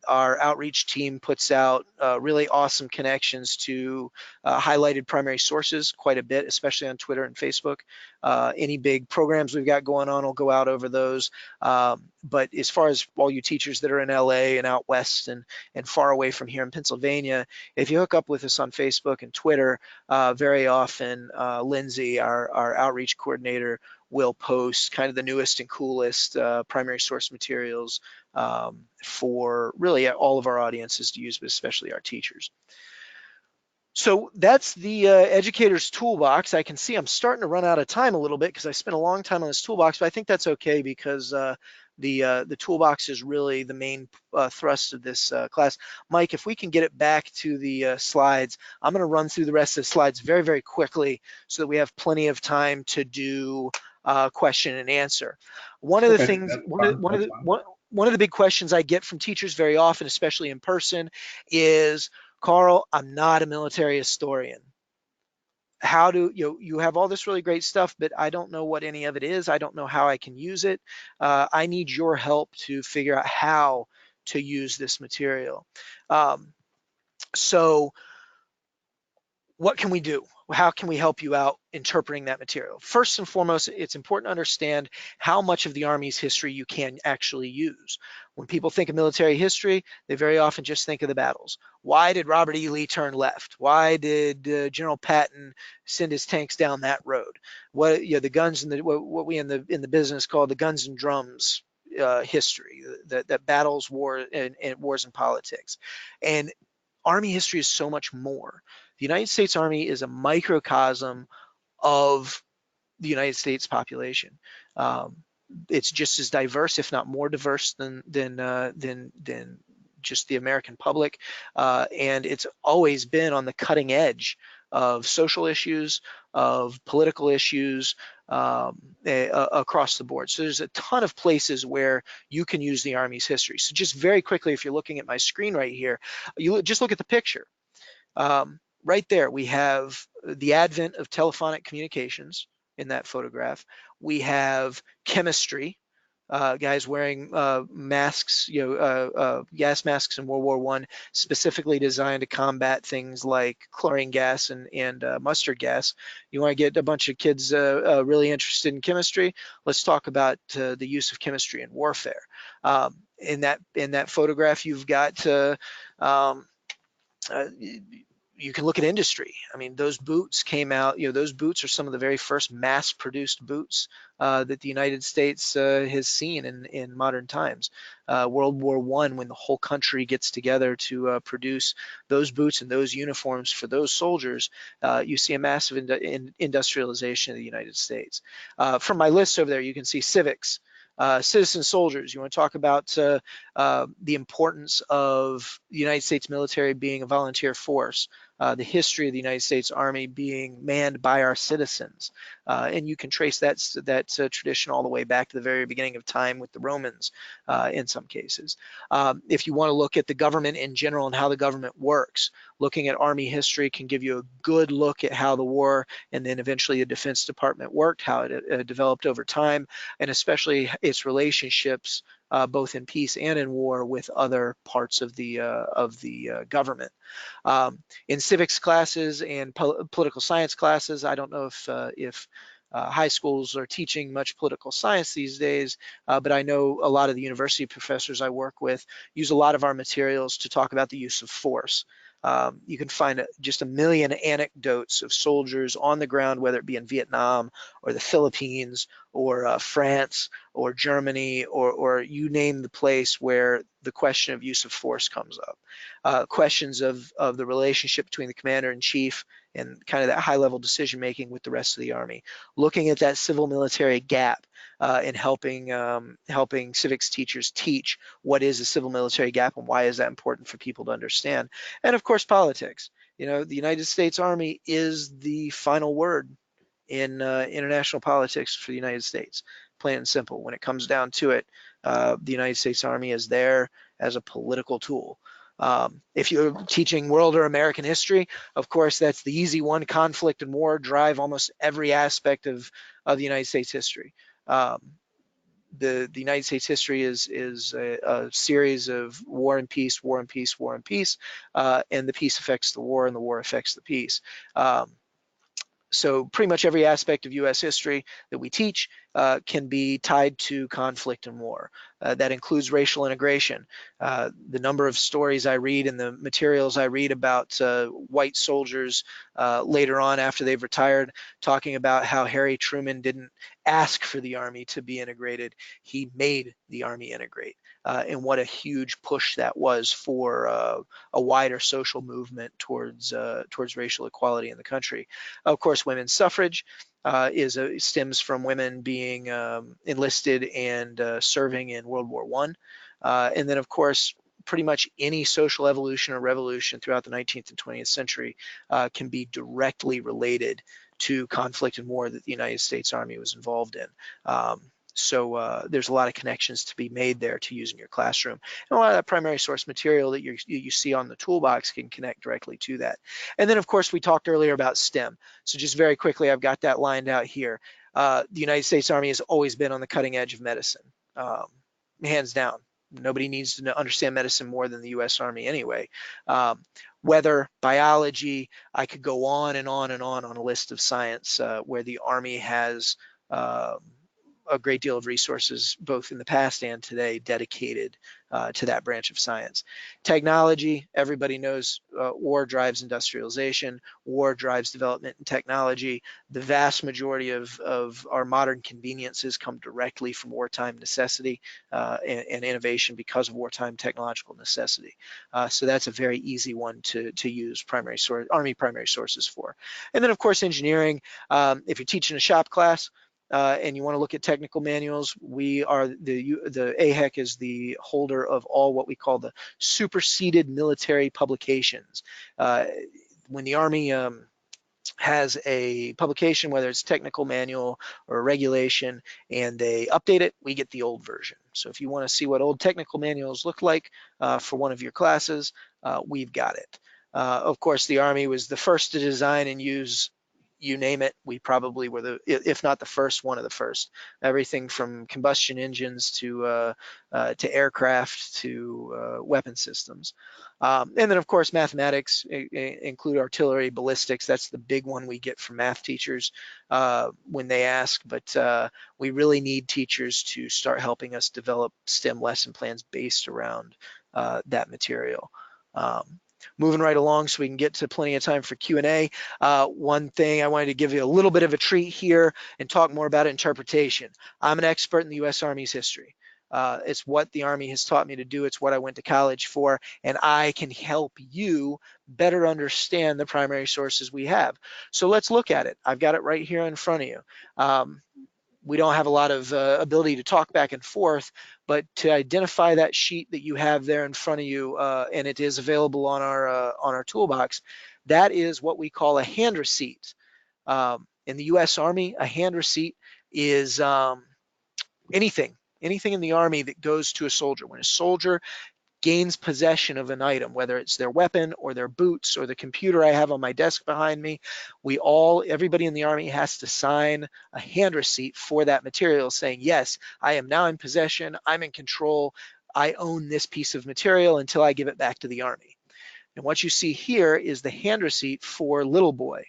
Our outreach team puts out really awesome connections to highlighted primary sources quite a bit, especially on Twitter and Facebook. Any big programs we've got going on will go out over those. But as far as all you teachers that are in LA and out west and far away from here in Pennsylvania, if you hook up with us on Facebook and Twitter, very often Lindsay, our outreach coordinator, will post kind of the newest and coolest primary source materials for really all of our audiences to use, but especially our teachers. So that's the educator's toolbox. I can see I'm starting to run out of time a little bit because I spent a long time on this toolbox, but I think that's okay because the toolbox is really the main thrust of this class. Mike, if we can get it back to the slides, I'm going to run through the rest of the slides very, very quickly so that we have plenty of time to do question and answer. One of the Okay, things, that's fine. That's fine. one of the big questions I get from teachers very often, especially in person, is, Karl, I'm not a military historian. How do you have all this really great stuff, but I don't know what any of it is. I don't know how I can use it. I need your help to figure out how to use this material. So what can we do? How can we help you out interpreting that material? First and foremost, it's important to understand how much of the Army's history you can actually use. When people think of military history, they very often just think of the battles. Why did Robert E. Lee turn left? Why did General Patton send his tanks down that road? What, the guns and what we in the business call the guns and drums history, that battles, war, and wars and politics. And Army history is so much more. The United States Army is a microcosm of the United States population. It's just as diverse, if not more diverse, than just the American public, and it's always been on the cutting edge of social issues, of political issues, across the board. So there's a ton of places where you can use the Army's history. So just very quickly, if you're looking at my screen right here, you just look at the picture. Right there, we have the advent of telephonic communications in that photograph. We have chemistry, guys wearing masks, gas masks in World War I, specifically designed to combat things like chlorine gas and mustard gas. You want to get a bunch of kids really interested in chemistry? Let's talk about the use of chemistry in warfare. In that photograph, you've got you can look at industry. I mean, those boots came out, those boots are some of the very first mass produced boots that the United States has seen in modern times. World War I, when the whole country gets together to produce those boots and those uniforms for those soldiers, you see a massive industrialization of the United States. From my list over there, you can see civics. Citizen soldiers, you want to talk about the importance of the United States military being a volunteer force, the history of the United States Army being manned by our citizens. And you can trace that tradition all the way back to the very beginning of time with the Romans in some cases. If you want to look at the government in general and how the government works, looking at Army history can give you a good look at how the war and then eventually the Defense Department worked, how it developed over time, and especially its relationships both in peace and in war with other parts of the government. In civics classes and political science classes, I don't know if high schools are teaching much political science these days, but I know a lot of the university professors I work with use a lot of our materials to talk about the use of force. You can find just a million anecdotes of soldiers on the ground, whether it be in Vietnam or the Philippines or France or Germany or you name the place where the question of use of force comes up. Questions of the relationship between the commander in chief and kind of that high level decision making with the rest of the Army. Looking at that civil military gap and helping civics teachers teach what is a civil military gap and why is that important for people to understand. And of course, politics. The United States Army is the final word in international politics for the United States. Plain and simple. When it comes down to it, the United States Army is there as a political tool. If you're teaching world or American history, of course, that's the easy one. Conflict and war drive almost every aspect of the United States history. Um, the United States history is a series of war and peace, war and peace, war and peace, and the peace affects the war, and the war affects the peace. So pretty much every aspect of U.S. history that we teach can be tied to conflict and war. That includes racial integration. The number of stories I read and the materials I read about white soldiers later on after they've retired, talking about how Harry Truman didn't ask for the Army to be integrated. He made the Army integrate. And what a huge push that was for a wider social movement towards racial equality in the country. Of course, women's suffrage stems from women being enlisted and serving in World War I. And then, of course, pretty much any social evolution or revolution throughout the 19th and 20th century can be directly related to conflict and war that the United States Army was involved in. So there's a lot of connections to be made there to use in your classroom. And a lot of that primary source material that you see on the toolbox can connect directly to that. And then, of course, we talked earlier about STEM. So just very quickly, I've got that lined out here. The United States Army has always been on the cutting edge of medicine, hands down. Nobody needs to understand medicine more than the U.S. Army anyway. Weather, biology, I could go on and on and on a list of science where the Army has a great deal of resources, both in the past and today, dedicated to that branch of science. Technology, everybody knows war drives industrialization, war drives development in technology. The vast majority of our modern conveniences come directly from wartime necessity and innovation because of wartime technological necessity. So that's a very easy one to use Army primary sources for. And then, of course, engineering. If you're teaching a shop class, and you want to look at technical manuals, the USAHEC is the holder of all what we call the superseded military publications. When the Army has a publication, whether it's technical manual or a regulation, and they update it, we get the old version. So if you want to see what old technical manuals look like for one of your classes, we've got it. Of course, the Army was the first to design and use, you name it, we probably were if not the first, one of the first. Everything from combustion engines to aircraft to weapon systems. And then, of course, mathematics include artillery, ballistics. That's the big one we get from math teachers when they ask. But we really need teachers to start helping us develop STEM lesson plans based around that material. Moving right along so we can get to plenty of time for Q&A. One thing I wanted to give you a little bit of a treat here and talk more about interpretation. I'm an expert in the U.S. Army's history. It's what the Army has taught me to do. It's what I went to college for, and I can help you better understand the primary sources we have. So let's look at it. I've got it right here in front of you. We don't have a lot of ability to talk back and forth, but to identify that sheet that you have there in front of you, and it is available on our toolbox, that is what we call a hand receipt. In the U.S. Army, a hand receipt is anything in the Army that goes to a soldier. When a soldier gains possession of an item, whether it's their weapon or their boots or the computer I have on my desk behind me, everybody in the Army has to sign a hand receipt for that material saying, yes, I am now in possession, I'm in control, I own this piece of material until I give it back to the Army. And what you see here is the hand receipt for Little Boy.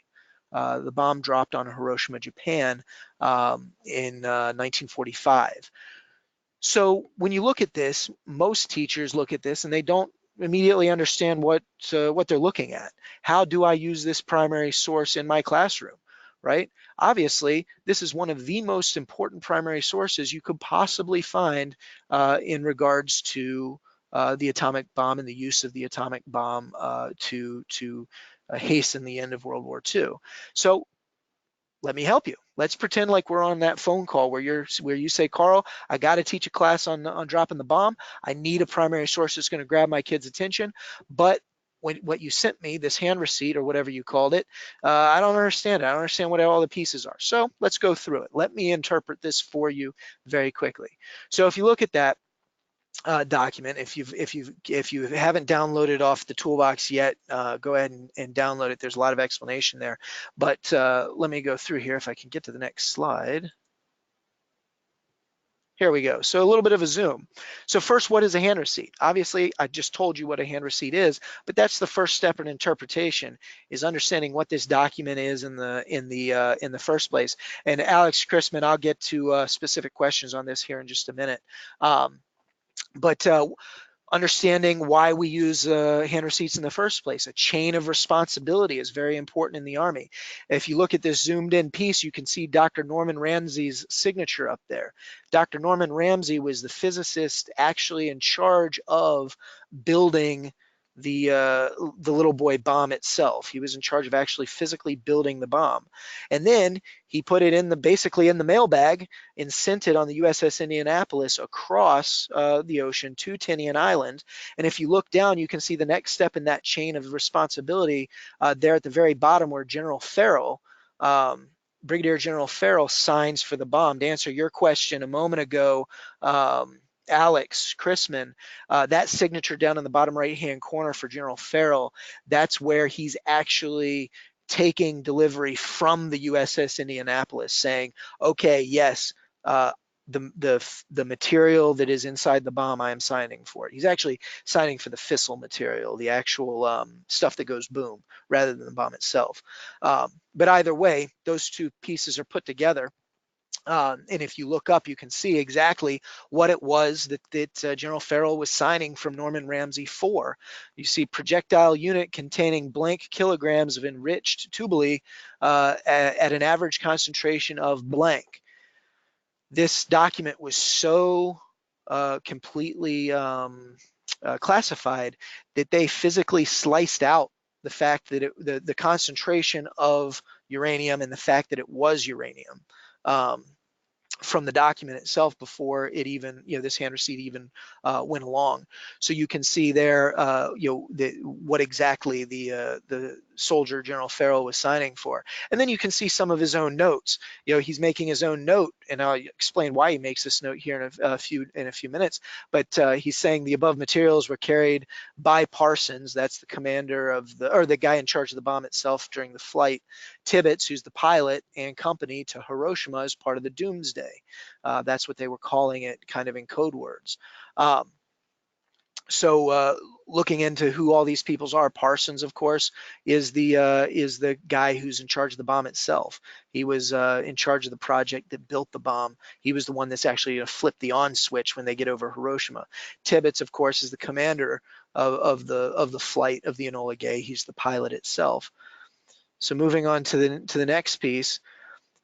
The bomb dropped on Hiroshima, Japan in 1945. So when you look at this, most teachers look at this and they don't immediately understand what they're looking at. How do I use this primary source in my classroom, right? Obviously, this is one of the most important primary sources you could possibly find in regards to the atomic bomb and the use of the atomic bomb to hasten the end of World War II. So let me help you. Let's pretend like we're on that phone call where you say, Carl, I got to teach a class on dropping the bomb. I need a primary source that's going to grab my kid's attention. But what you sent me, this hand receipt or whatever you called it, I don't understand it. I don't understand what all the pieces are. So let's go through it. Let me interpret this for you very quickly. So if you look at that, document. If you haven't downloaded off the toolbox yet, go ahead and download it. There's a lot of explanation there. But let me go through here if I can get to the next slide. Here we go. So a little bit of a zoom. So first, what is a hand receipt? Obviously, I just told you what a hand receipt is, but that's the first step in interpretation, is understanding what this document is in the first place. And Alex Chrisman, I'll get to specific questions on this here in just a minute. But understanding why we use hand receipts in the first place. A chain of responsibility is very important in the Army. If you look at this zoomed in piece, you can see Dr. Norman Ramsey's signature up there. Dr. Norman Ramsey was the physicist actually in charge of building the little boy bomb itself. He was in charge of actually physically building the bomb. And then he put it in basically in the mailbag and sent it on the USS Indianapolis across the ocean to Tinian Island. And if you look down, you can see the next step in that chain of responsibility there at the very bottom, where General Farrell, Brigadier General Farrell, signs for the bomb. To answer your question a moment ago, Alex Chrisman, that signature down in the bottom right-hand corner for General Farrell, that's where he's actually taking delivery from the USS Indianapolis, saying, okay, yes, the material that is inside the bomb, I am signing for it. He's actually signing for the fissile material, the actual stuff that goes boom, rather than the bomb itself. But either way, those two pieces are put together. And if you look up, you can see exactly what it was that General Farrell was signing from Norman Ramsey for. You see projectile unit containing blank kilograms of enriched tubuli at an average concentration of blank. This document was so completely classified that they physically sliced out the fact that the concentration of uranium and the fact that it was uranium from the document itself before it even, this hand receipt even went along. So you can see there, what exactly the soldier General Farrell was signing for. And then you can see some of his own notes. He's making his own note, and I'll explain why he makes this note here in a few minutes. But he's saying the above materials were carried by Parsons, that's the commander of the guy in charge of the bomb itself during the flight, Tibbets, who's the pilot, and company to Hiroshima as part of the Doomsday. That's what they were calling it, kind of in code words. So looking into who all these peoples are, Parsons, of course, is the guy who's in charge of the bomb itself. He was in charge of the project that built the bomb. He was the one that's actually going to flip the on switch when they get over Hiroshima. Tibbets, of course, is the commander of the flight of the Enola Gay. He's the pilot itself. So moving on to the next piece.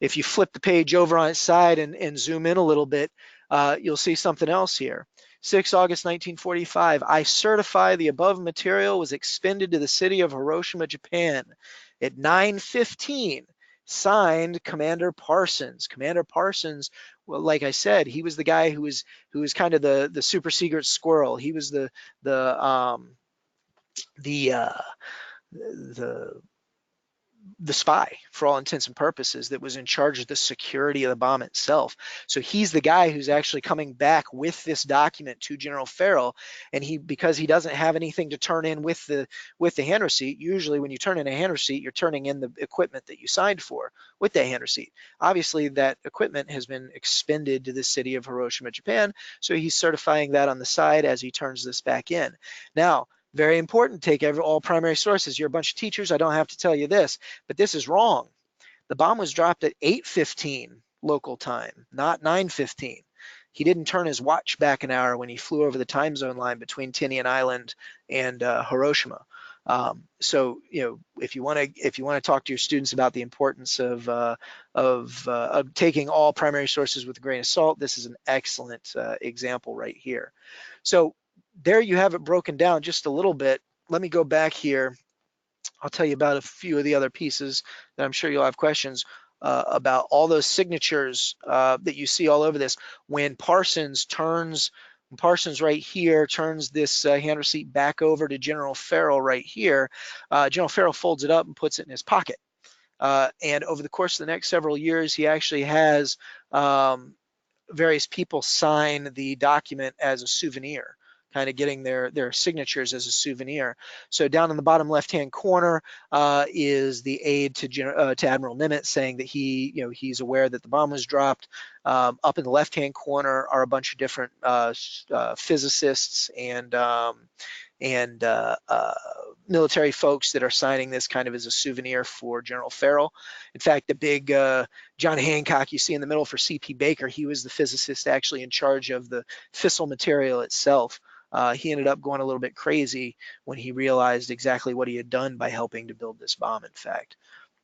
If you flip the page over on its side and zoom in a little bit, you'll see something else here. 6 August 1945, I certify the above material was expended to the city of Hiroshima, Japan. At 9:15, signed Commander Parsons. Commander Parsons, well, like I said, he was the guy who was kind of the super secret squirrel. He was the spy, for all intents and purposes, that was in charge of the security of the bomb itself. So he's the guy who's actually coming back with this document to General Farrell, and because he doesn't have anything to turn in with the hand receipt. Usually when you turn in a hand receipt, you're turning in the equipment that you signed for with that hand receipt. Obviously that equipment has been expended to the city of Hiroshima, Japan, so he's certifying that on the side as he turns this back in. Now, very important, take all primary sources. You're a bunch of teachers, I don't have to tell you this, but this is wrong. The bomb was dropped at 8:15 local time, not 9:15. He didn't turn his watch back an hour when he flew over the time zone line between Tinian Island and Hiroshima. So if you want to talk to your students about the importance of taking all primary sources with a grain of salt, this is an excellent example right here. So there you have it broken down just a little bit. Let me go back here. I'll tell you about a few of the other pieces that I'm sure you'll have questions about. All those signatures that you see all over this. When Parsons right here turns this hand receipt back over to General Farrell right here, General Farrell folds it up and puts it in his pocket. And over the course of the next several years, he actually has various people sign the document as a souvenir, kind of getting their signatures as a souvenir. So down in the bottom left-hand corner is the aide to Admiral Nimitz saying that he's aware that the bomb was dropped. Up in the left-hand corner are a bunch of different physicists and military folks that are signing this kind of as a souvenir for General Farrell. In fact, the big John Hancock you see in the middle for C.P. Baker, he was the physicist actually in charge of the fissile material itself. He ended up going a little bit crazy when he realized exactly what he had done by helping to build this bomb, in fact.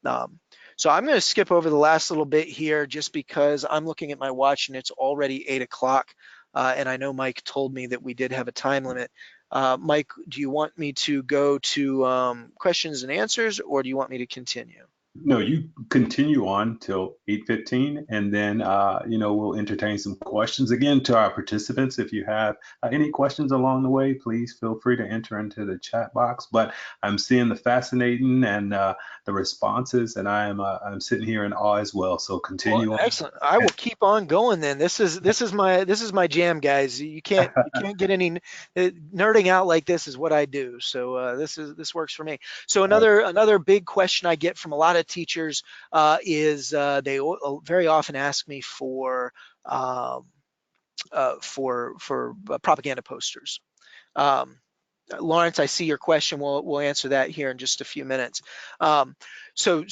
So I'm going to skip over the last little bit here just because I'm looking at my watch and it's already 8 o'clock. And I know Mike told me that we did have a time limit. Mike, do you want me to go to questions and answers, or do you want me to continue? No, you continue on till 8:15, and then we'll entertain some questions again to our participants. If you have any questions along the way, please feel free to enter into the chat box. But I'm seeing the fascinating and the responses, and I'm sitting here in awe as well. So Well, continue on. excellent. I will keep on going then. This is my jam, guys. You can't get any nerding out like this is what I do. So this works for me. So another big question I get from a lot of teachers is very often ask me for propaganda posters. Um, Lawrence, I see your question. We'll answer that here in just a few minutes. As you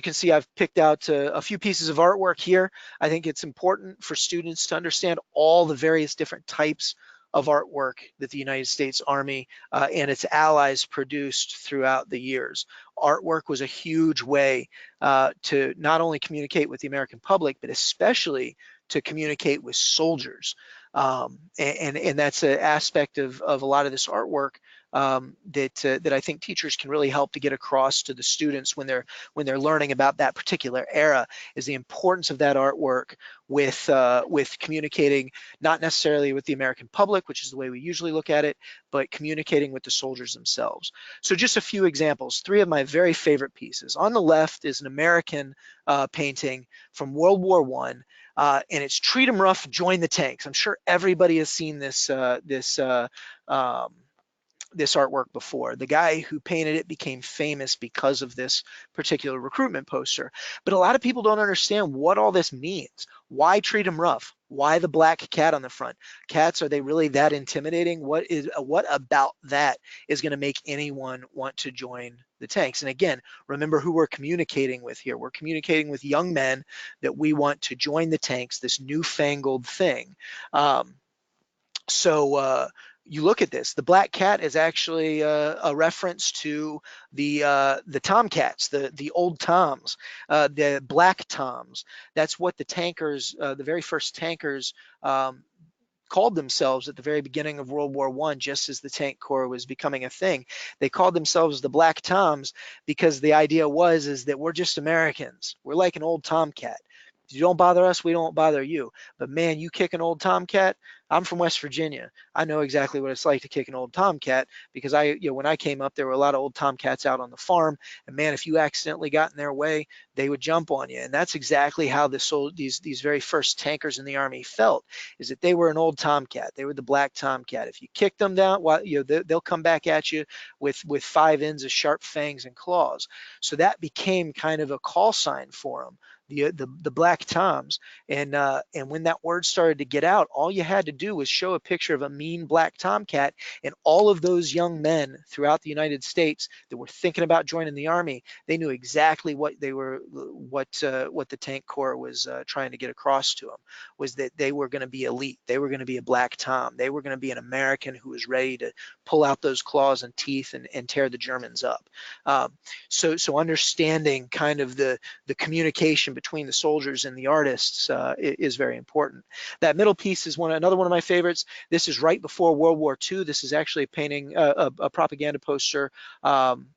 can see, I've picked out a few pieces of artwork here. I think it's important for students to understand all the various different types of artwork that the United States Army and its allies produced throughout the years. Artwork was a huge way to not only communicate with the American public, but especially to communicate with soldiers. And that's an aspect of a lot of this artwork that I think teachers can really help to get across to the students when they're learning about that particular era, is the importance of that artwork with communicating not necessarily with the American public, which is the way we usually look at it, but communicating with the soldiers themselves. So just a few examples, 3 of my very favorite pieces. On the left is an American painting from World War I. And it's treat 'em rough, join the tanks. I'm sure everybody has seen this artwork before. The guy who painted it became famous because of this particular recruitment poster. But a lot of people don't understand what all this means. Why treat 'em rough? Why the black cat on the front? Cats, are they really that intimidating? What about that is going to make anyone want to join the tanks? And again, remember who we're communicating with here. We're communicating with young men that we want to join the tanks, this newfangled thing. You look at this. The black cat is actually a reference to the Tomcats, the old Toms, the black Toms. That's what the tankers, the very first tankers, called themselves at the very beginning of World War I, just as the tank corps was becoming a thing. They called themselves the Black Toms because the idea is that we're just Americans. We're like an old Tomcat. If you don't bother us, we don't bother you. But man, you kick an old Tomcat. I'm from West Virginia. I know exactly what it's like to kick an old Tomcat because when I came up, there were a lot of old Tomcats out on the farm. And man, if you accidentally got in their way, they would jump on you. And that's exactly how these very first tankers in the Army felt, is that they were an old Tomcat. They were the black Tomcat. If you kick them down, they'll come back at you with 5 ends of sharp fangs and claws. So that became kind of a call sign for them. The black toms, and when that word started to get out, all you had to do was show a picture of a mean black tomcat, and all of those young men throughout the United States that were thinking about joining the Army, they knew exactly what the tank corps was trying to get across to them, was that they were going to be elite, they were going to be a black tom, they were going to be an American who was ready to pull out those claws and teeth and tear the Germans up. So understanding kind of the communication between the soldiers and the artists is very important. That middle piece is another one of my favorites. This is right before World War II. This is actually a painting, a propaganda poster from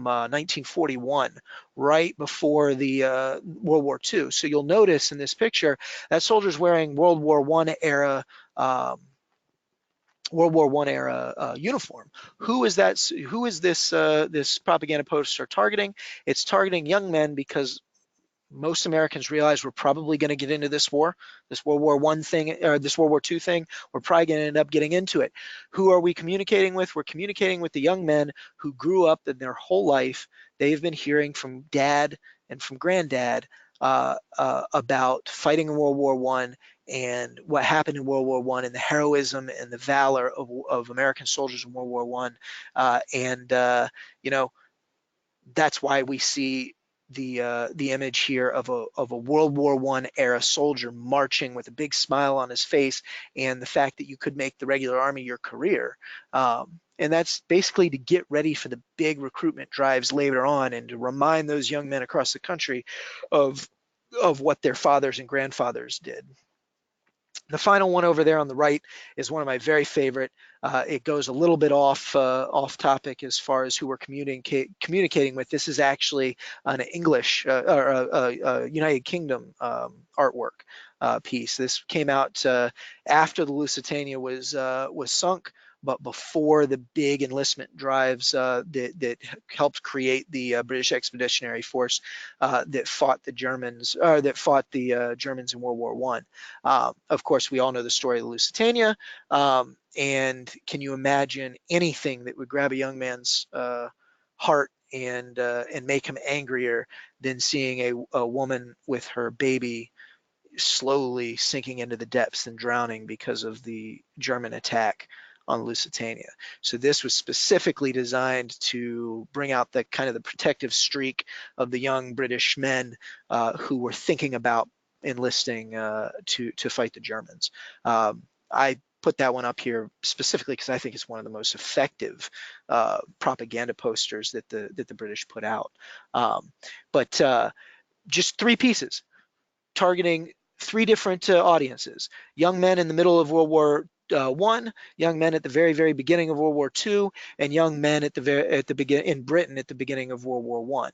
1941, right before the World War II. So you'll notice in this picture that soldier's wearing World War I era uniform. Who is that? Who is this propaganda poster targeting? It's targeting young men because most Americans realize we're probably going to get into this war, this World War One thing, or this World War II thing. We're probably going to end up getting into it. Who are we communicating with? We're communicating with the young men who grew up in their whole life. They've been hearing from dad and from granddad about fighting in World War One and what happened in World War One and the heroism and the valor of American soldiers in World War One. And you know, that's why we see the image here of a World War One era soldier marching with a big smile on his face, and the fact that you could make the regular army your career. And that's basically to get ready for the big recruitment drives later on, and to remind those young men across the country of what their fathers and grandfathers did. The final one over there on the right is one of my very favorite. It goes a little bit off topic as far as who we're communicating with. This is actually an English or a United Kingdom artwork piece. This came out after the Lusitania was sunk, but before the big enlistment drives that helped create the British Expeditionary Force that fought the Germans, or that fought the Germans in World War One. Of course, we all know the story of the Lusitania. And can you imagine anything that would grab a young man's heart and make him angrier than seeing a woman with her baby slowly sinking into the depths and drowning because of the German attack on Lusitania? So this was specifically designed to bring out the kind of the protective streak of the young British men who were thinking about enlisting to fight the Germans. I put that one up here specifically because I think it's one of the most effective propaganda posters that the British put out. But just three pieces targeting three different audiences: young men in the middle of World War One, young men at the very beginning of World War Two, and young men at the begin in Britain at the beginning of World War One.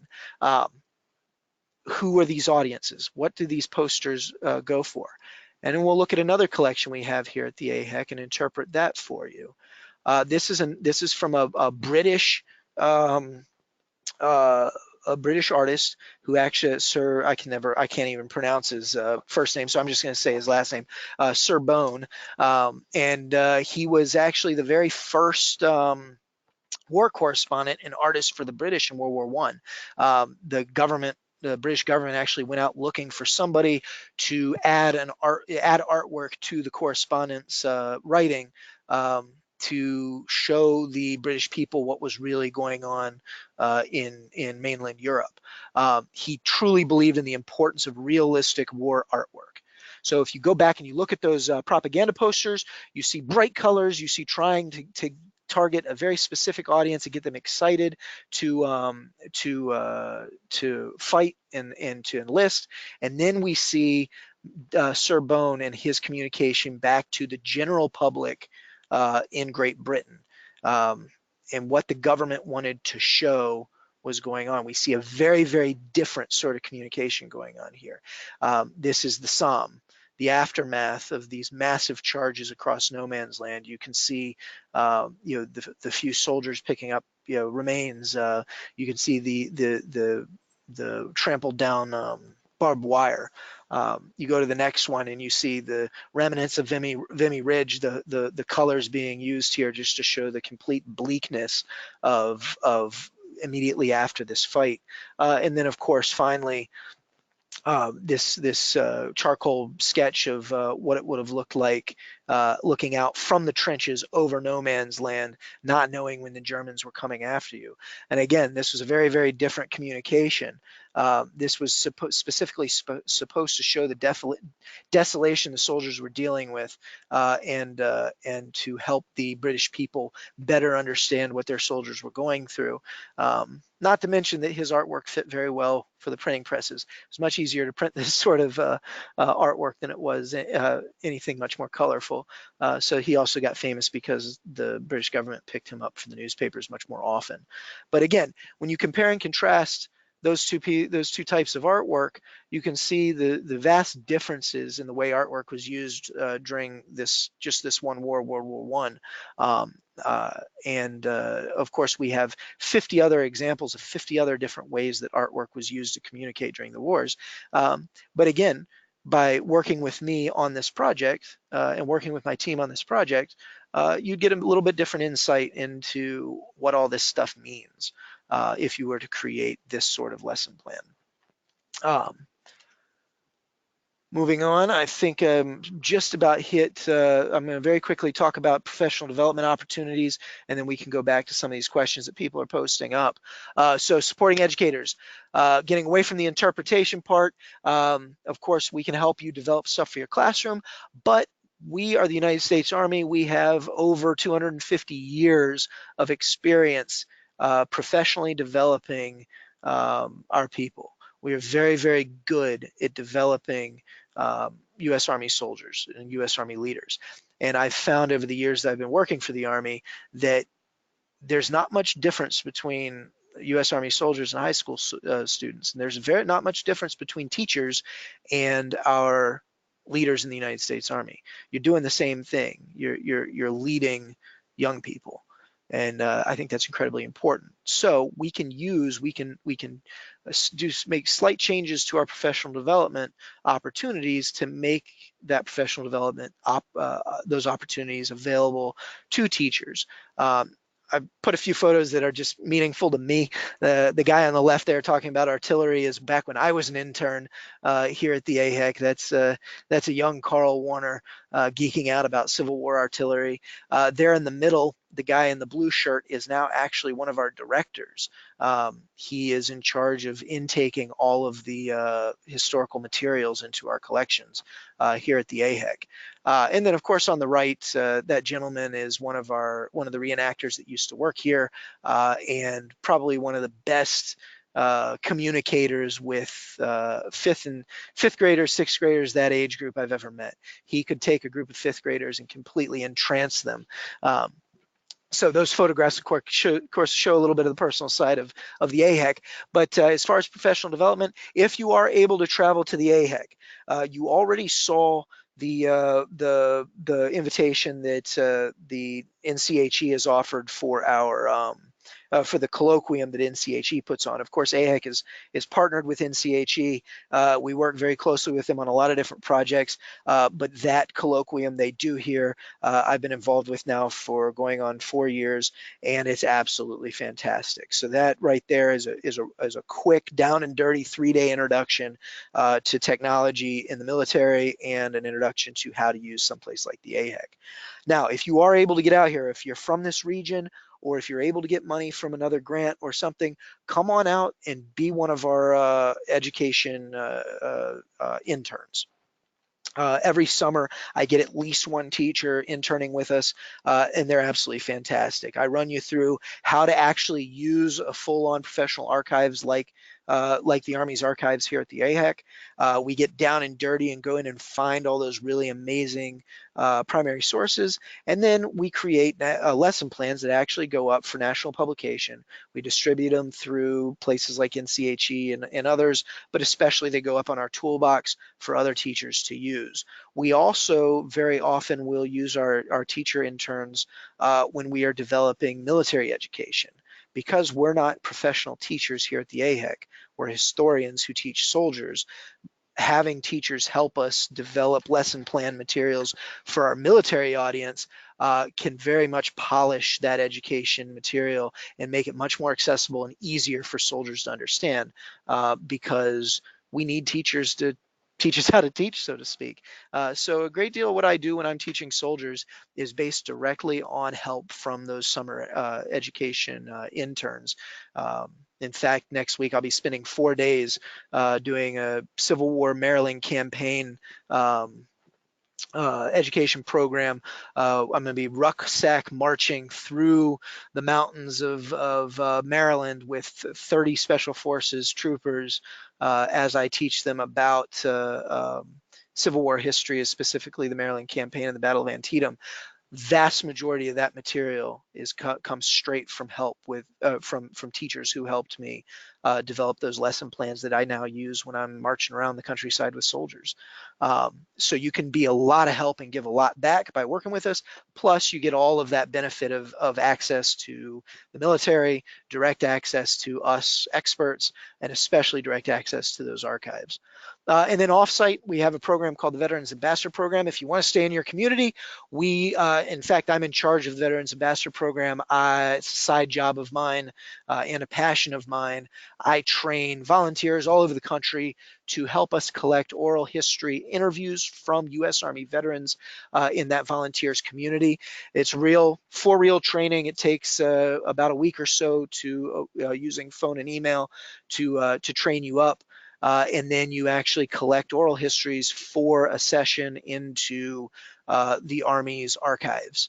Who are these audiences? What do these posters go for? And then we'll look at another collection we have here at the AHEC and interpret that for you. This is from a British a British artist who actually, I can't even pronounce his first name, so I'm just going to say his last name, Sir Bone. And he was actually the very first war correspondent and artist for the British in World War One. The British government actually went out looking for somebody to add artwork to the correspondent's writing, to show the British people what was really going on in mainland Europe. He truly believed in the importance of realistic war artwork. So if you go back and you look at those propaganda posters, you see bright colors, you see trying to target a very specific audience and get them excited to fight and to enlist. And then we see Sir Bone and his communication back to the general public in Great Britain, and what the government wanted to show was going on. We see a very different sort of communication going on here. This is the Somme, the aftermath of these massive charges across no man's land. You can see, the few soldiers picking up, remains. You can see the trampled down barbed wire. You go to the next one and you see the remnants of Vimy Ridge, the colors being used here just to show the complete bleakness of immediately after this fight. And then of course, finally, this charcoal sketch of what it would have looked like looking out from the trenches over no man's land, not knowing when the Germans were coming after you. And again, this was a very different communication. This was specifically supposed to show the desolation the soldiers were dealing with, and to help the British people better understand what their soldiers were going through. Not to mention that his artwork fit very well for the printing presses. It was much easier to print this sort of artwork than it was anything much more colorful. So he also got famous because the British government picked him up for the newspapers much more often. But again, when you compare and contrast those two types of artwork, you can see the vast differences in the way artwork was used during this one war, World War One. Of course, we have 50 other examples of 50 other different ways that artwork was used to communicate during the wars. But again, by working with me on this project and working with my team on this project, you'd get a little bit different insight into what all this stuff means if you were to create this sort of lesson plan. Moving on, I think just about hit, I'm going to very quickly talk about professional development opportunities, and then we can go back to some of these questions that people are posting up. So supporting educators, getting away from the interpretation part. Of course, we can help you develop stuff for your classroom, but we are the United States Army. We have over 250 years of experience professionally developing our people. We are very, very good at developing U.S. Army soldiers and U.S. Army leaders. And I've found over the years that I've been working for the Army that there's not much difference between U.S. Army soldiers and high school students. And there's not much difference between teachers and our leaders in the United States Army. You're doing the same thing. You're leading young people. And I think that's incredibly important. So we can make slight changes to our professional development opportunities to make that professional development those opportunities available to teachers. I put a few photos that are just meaningful to me. The guy on the left there talking about artillery is back when I was an intern here at the AHEC. That's a young Karl Warner geeking out about Civil War artillery. There in the middle, the guy in the blue shirt is now actually one of our directors. He is in charge of intaking all of the historical materials into our collections here at the AHEC. And then, of course, on the right, that gentleman is one of the reenactors that used to work here, and probably one of the best communicators with fifth graders, sixth graders, that age group I've ever met. He could take a group of fifth graders and completely entrance them. So those photographs, of course, show a little bit of the personal side of the AHEC. But as far as professional development, if you are able to travel to the AHEC, you already saw the invitation that the NCHE has offered for our for the colloquium that NCHE puts on. Of course, AHEC is partnered with NCHE. We work very closely with them on a lot of different projects, but that colloquium they do here, I've been involved with now for going on 4 years, and it's absolutely fantastic. So that right there is a quick, down and dirty 3-day introduction to technology in the military and an introduction to how to use someplace like the AHEC. Now, if you are able to get out here, if you're from this region, or if you're able to get money from another grant or something, come on out and be one of our education interns. Every summer, I get at least one teacher interning with us, and they're absolutely fantastic. I run you through how to actually use a full-on professional archives like the Army's archives here at the AHEC. We get down and dirty and go in and find all those really amazing primary sources, and then we create lesson plans that actually go up for national publication. We distribute them through places like NCHE and others, but especially they go up on our toolbox for other teachers to use. We also very often will use our teacher interns when we are developing military education. Because we're not professional teachers here at the AHEC, we're historians who teach soldiers. Having teachers help us develop lesson plan materials for our military audience can very much polish that education material and make it much more accessible and easier for soldiers to understand, because we need teachers to teach us how to teach, so to speak. So a great deal of what I do when I'm teaching soldiers is based directly on help from those summer education interns. In fact, next week I'll be spending 4 days doing a Civil War Maryland campaign education program. I'm going to be rucksack marching through the mountains of Maryland with 30 Special Forces troopers as I teach them about Civil War history, specifically the Maryland campaign and the Battle of Antietam. Vast majority of that material comes straight from help with from teachers who helped me develop those lesson plans that I now use when I'm marching around the countryside with soldiers. So you can be a lot of help and give a lot back by working with us. Plus, you get all of that benefit of access to the military, direct access to us experts, and especially direct access to those archives. And then offsite, we have a program called the Veterans Ambassador Program. If you want to stay in your community, in fact, I'm in charge of the Veterans Ambassador Program. It's a side job of mine and a passion of mine. I train volunteers all over the country to help us collect oral history interviews from U.S. Army veterans in that volunteers community. It's for real training. It takes about a week or so to using phone and email to train you up. And then you actually collect oral histories for a session into the Army's archives.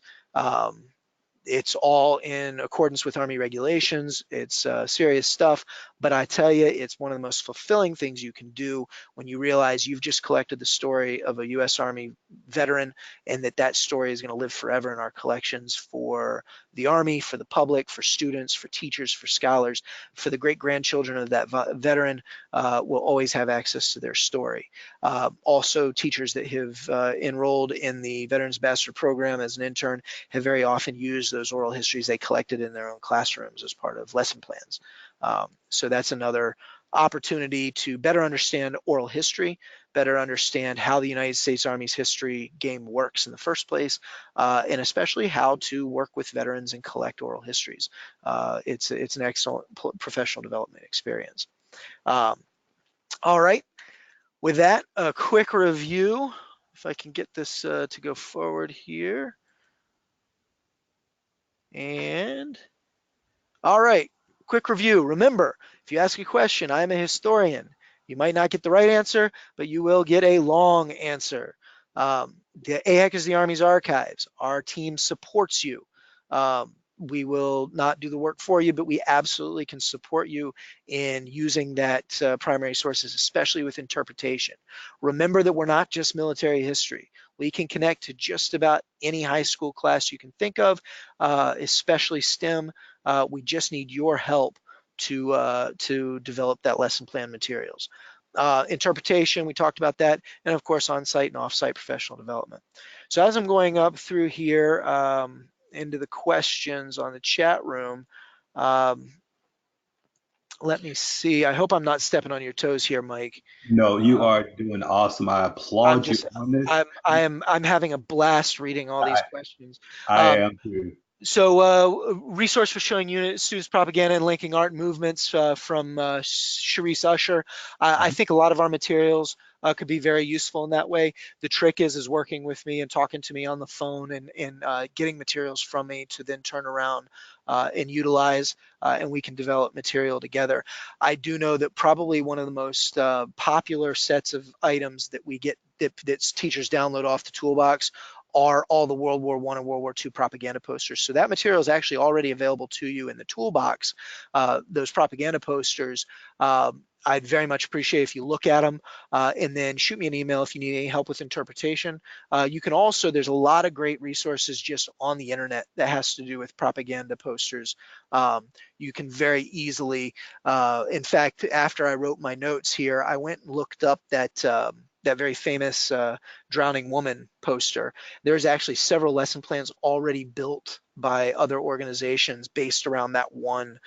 It's all in accordance with Army regulations. It's serious stuff, but I tell you, it's one of the most fulfilling things you can do when you realize you've just collected the story of a U.S. Army veteran, and that story is going to live forever in our collections for the Army, for the public, for students, for teachers, for scholars, for the great-grandchildren of that veteran will always have access to their story. Also, teachers that have enrolled in the Veterans Ambassador Program as an intern have very often used those oral histories they collected in their own classrooms as part of lesson plans. So that's another opportunity to better understand oral history, better understand how the United States Army's history game works in the first place, and especially how to work with veterans and collect oral histories. It's an excellent professional development experience. All right, with that, a quick review. If I can get this to go forward here. And all right, quick review. Remember, if you ask a question, I'm a historian. You might not get the right answer, but you will get a long answer. The AHEC is the Army's archives. Our team supports you. We will not do the work for you, but we absolutely can support you in using that primary sources, especially with interpretation. Remember that we're not just military history. We can connect to just about any high school class you can think of, especially STEM. We just need your help to develop that lesson plan materials. Interpretation, we talked about that, and of course on-site and off-site professional development. So as I'm going up through here into the questions on the chat room, let me see. I hope I'm not stepping on your toes here, Mike. No, you are doing awesome. I applaud you on this. I'm having a blast reading all these I, questions. I Um, am too. So resource for showing unit students propaganda and linking art movements from Sharice Usher. I think a lot of our materials could be very useful in that way. The trick is working with me and talking to me on the phone and getting materials from me to then turn around and utilize, and we can develop material together. I do know that probably one of the most popular sets of items that we get that teachers download off the toolbox are all the World War I and World War II propaganda posters. So that material is actually already available to you in the toolbox. Those propaganda posters, I'd very much appreciate if you look at them and then shoot me an email if you need any help with interpretation. You can also, there's a lot of great resources just on the internet that has to do with propaganda posters. You can very easily, in fact, after I wrote my notes here, I went and looked up that very famous drowning woman poster. There's actually several lesson plans already built by other organizations based around that one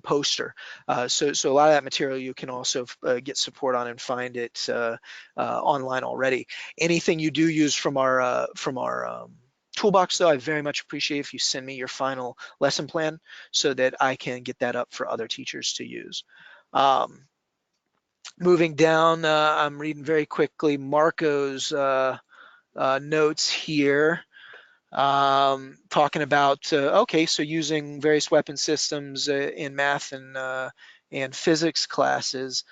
poster. So a lot of that material you can also get support on and find it online already. Anything you do use from our toolbox, though, I very much appreciate if you send me your final lesson plan so that I can get that up for other teachers to use. Moving down, I'm reading very quickly Marco's notes here, talking about, okay, so using various weapon systems in math and physics classes.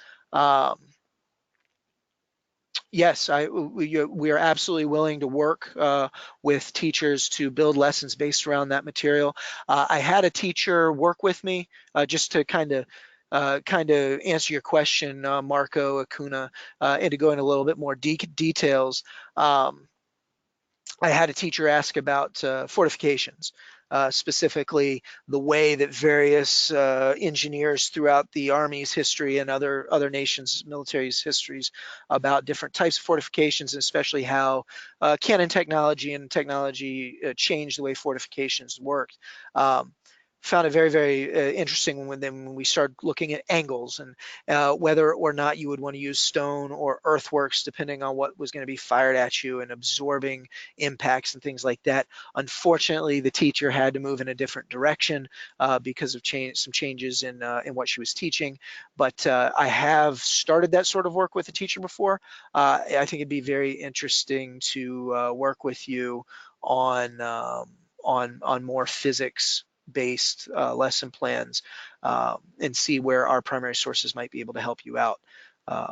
Yes, we are absolutely willing to work with teachers to build lessons based around that material. I had a teacher work with me just to kind of answer your question, Marco Acuna, and to go into a little bit more details. I had a teacher ask about fortifications. specifically the way that various engineers throughout the Army's history and other nations' military's histories about different types of fortifications, and especially how cannon technology and technology changed the way fortifications worked. Found it very interesting when we started looking at angles and whether or not you would want to use stone or earthworks depending on what was going to be fired at you and absorbing impacts and things like that. Unfortunately, the teacher had to move in a different direction because of some changes in what she was teaching. But I have started that sort of work with a teacher before. I think it'd be very interesting to work with you on more physics based lesson plans and see where our primary sources might be able to help you out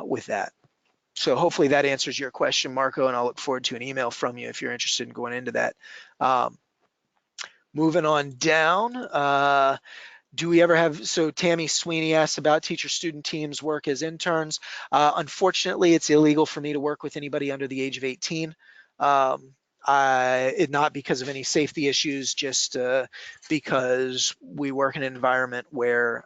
with that. So hopefully that answers your question, Marco, and I'll look forward to an email from you if you're interested in going into that. Moving on down, do we ever have, so Tammy Sweeney asked about teacher-student teams work as interns. Unfortunately, it's illegal for me to work with anybody under the age of 18. Not because of any safety issues, just because we work in an environment where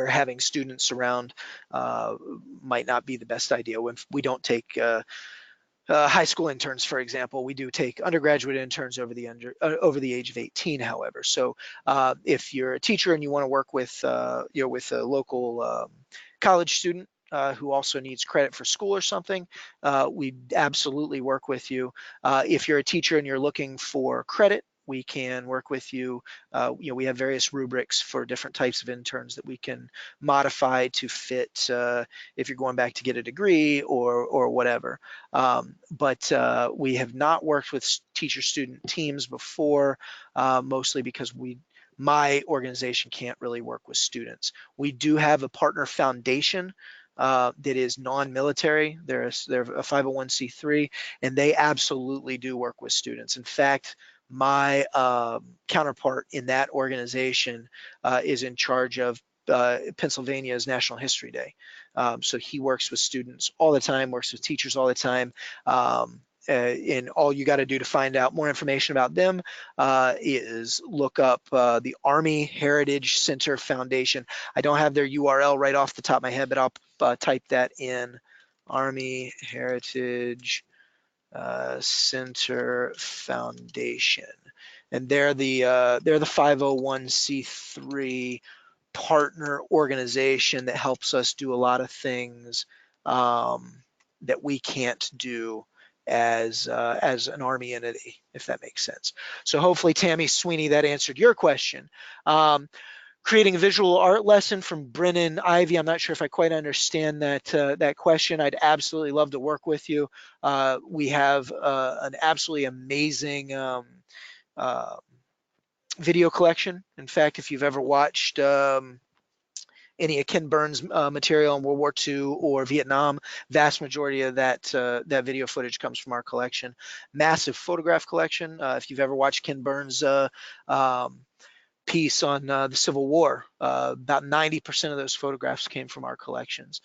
having students around might not be the best idea. When we don't take high school interns, for example, we do take undergraduate interns over the age of 18, however. So if you're a teacher and you want to work with with a local college student who also needs credit for school or something, we absolutely work with you. If you're a teacher and you're looking for credit, we can work with you. We have various rubrics for different types of interns that we can modify to fit if you're going back to get a degree or whatever. But we have not worked with teacher-student teams before, mostly because my organization can't really work with students. We do have a partner foundation that is non-military. They're a 501c3, and they absolutely do work with students. In fact, my counterpart in that organization is in charge of Pennsylvania's National History Day. So he works with students all the time, works with teachers all the time. And all you got to do to find out more information about them is look up the Army Heritage Center Foundation. I don't have their URL right off the top of my head, but I'll type that in. Army Heritage Center Foundation, and they're the 501c3 partner organization that helps us do a lot of things that we can't do as an Army entity, if that makes sense. So hopefully, Tammy Sweeney, that answered your question. Creating a visual art lesson from Brennan Ivy. I'm not sure if I quite understand that question. I'd absolutely love to work with you. We have an absolutely amazing video collection. In fact, if you've ever watched any of Ken Burns' material in World War II or Vietnam, vast majority of that video footage comes from our collection. Massive photograph collection. If you've ever watched Ken Burns' piece on the Civil War, about 90% of those photographs came from our collections.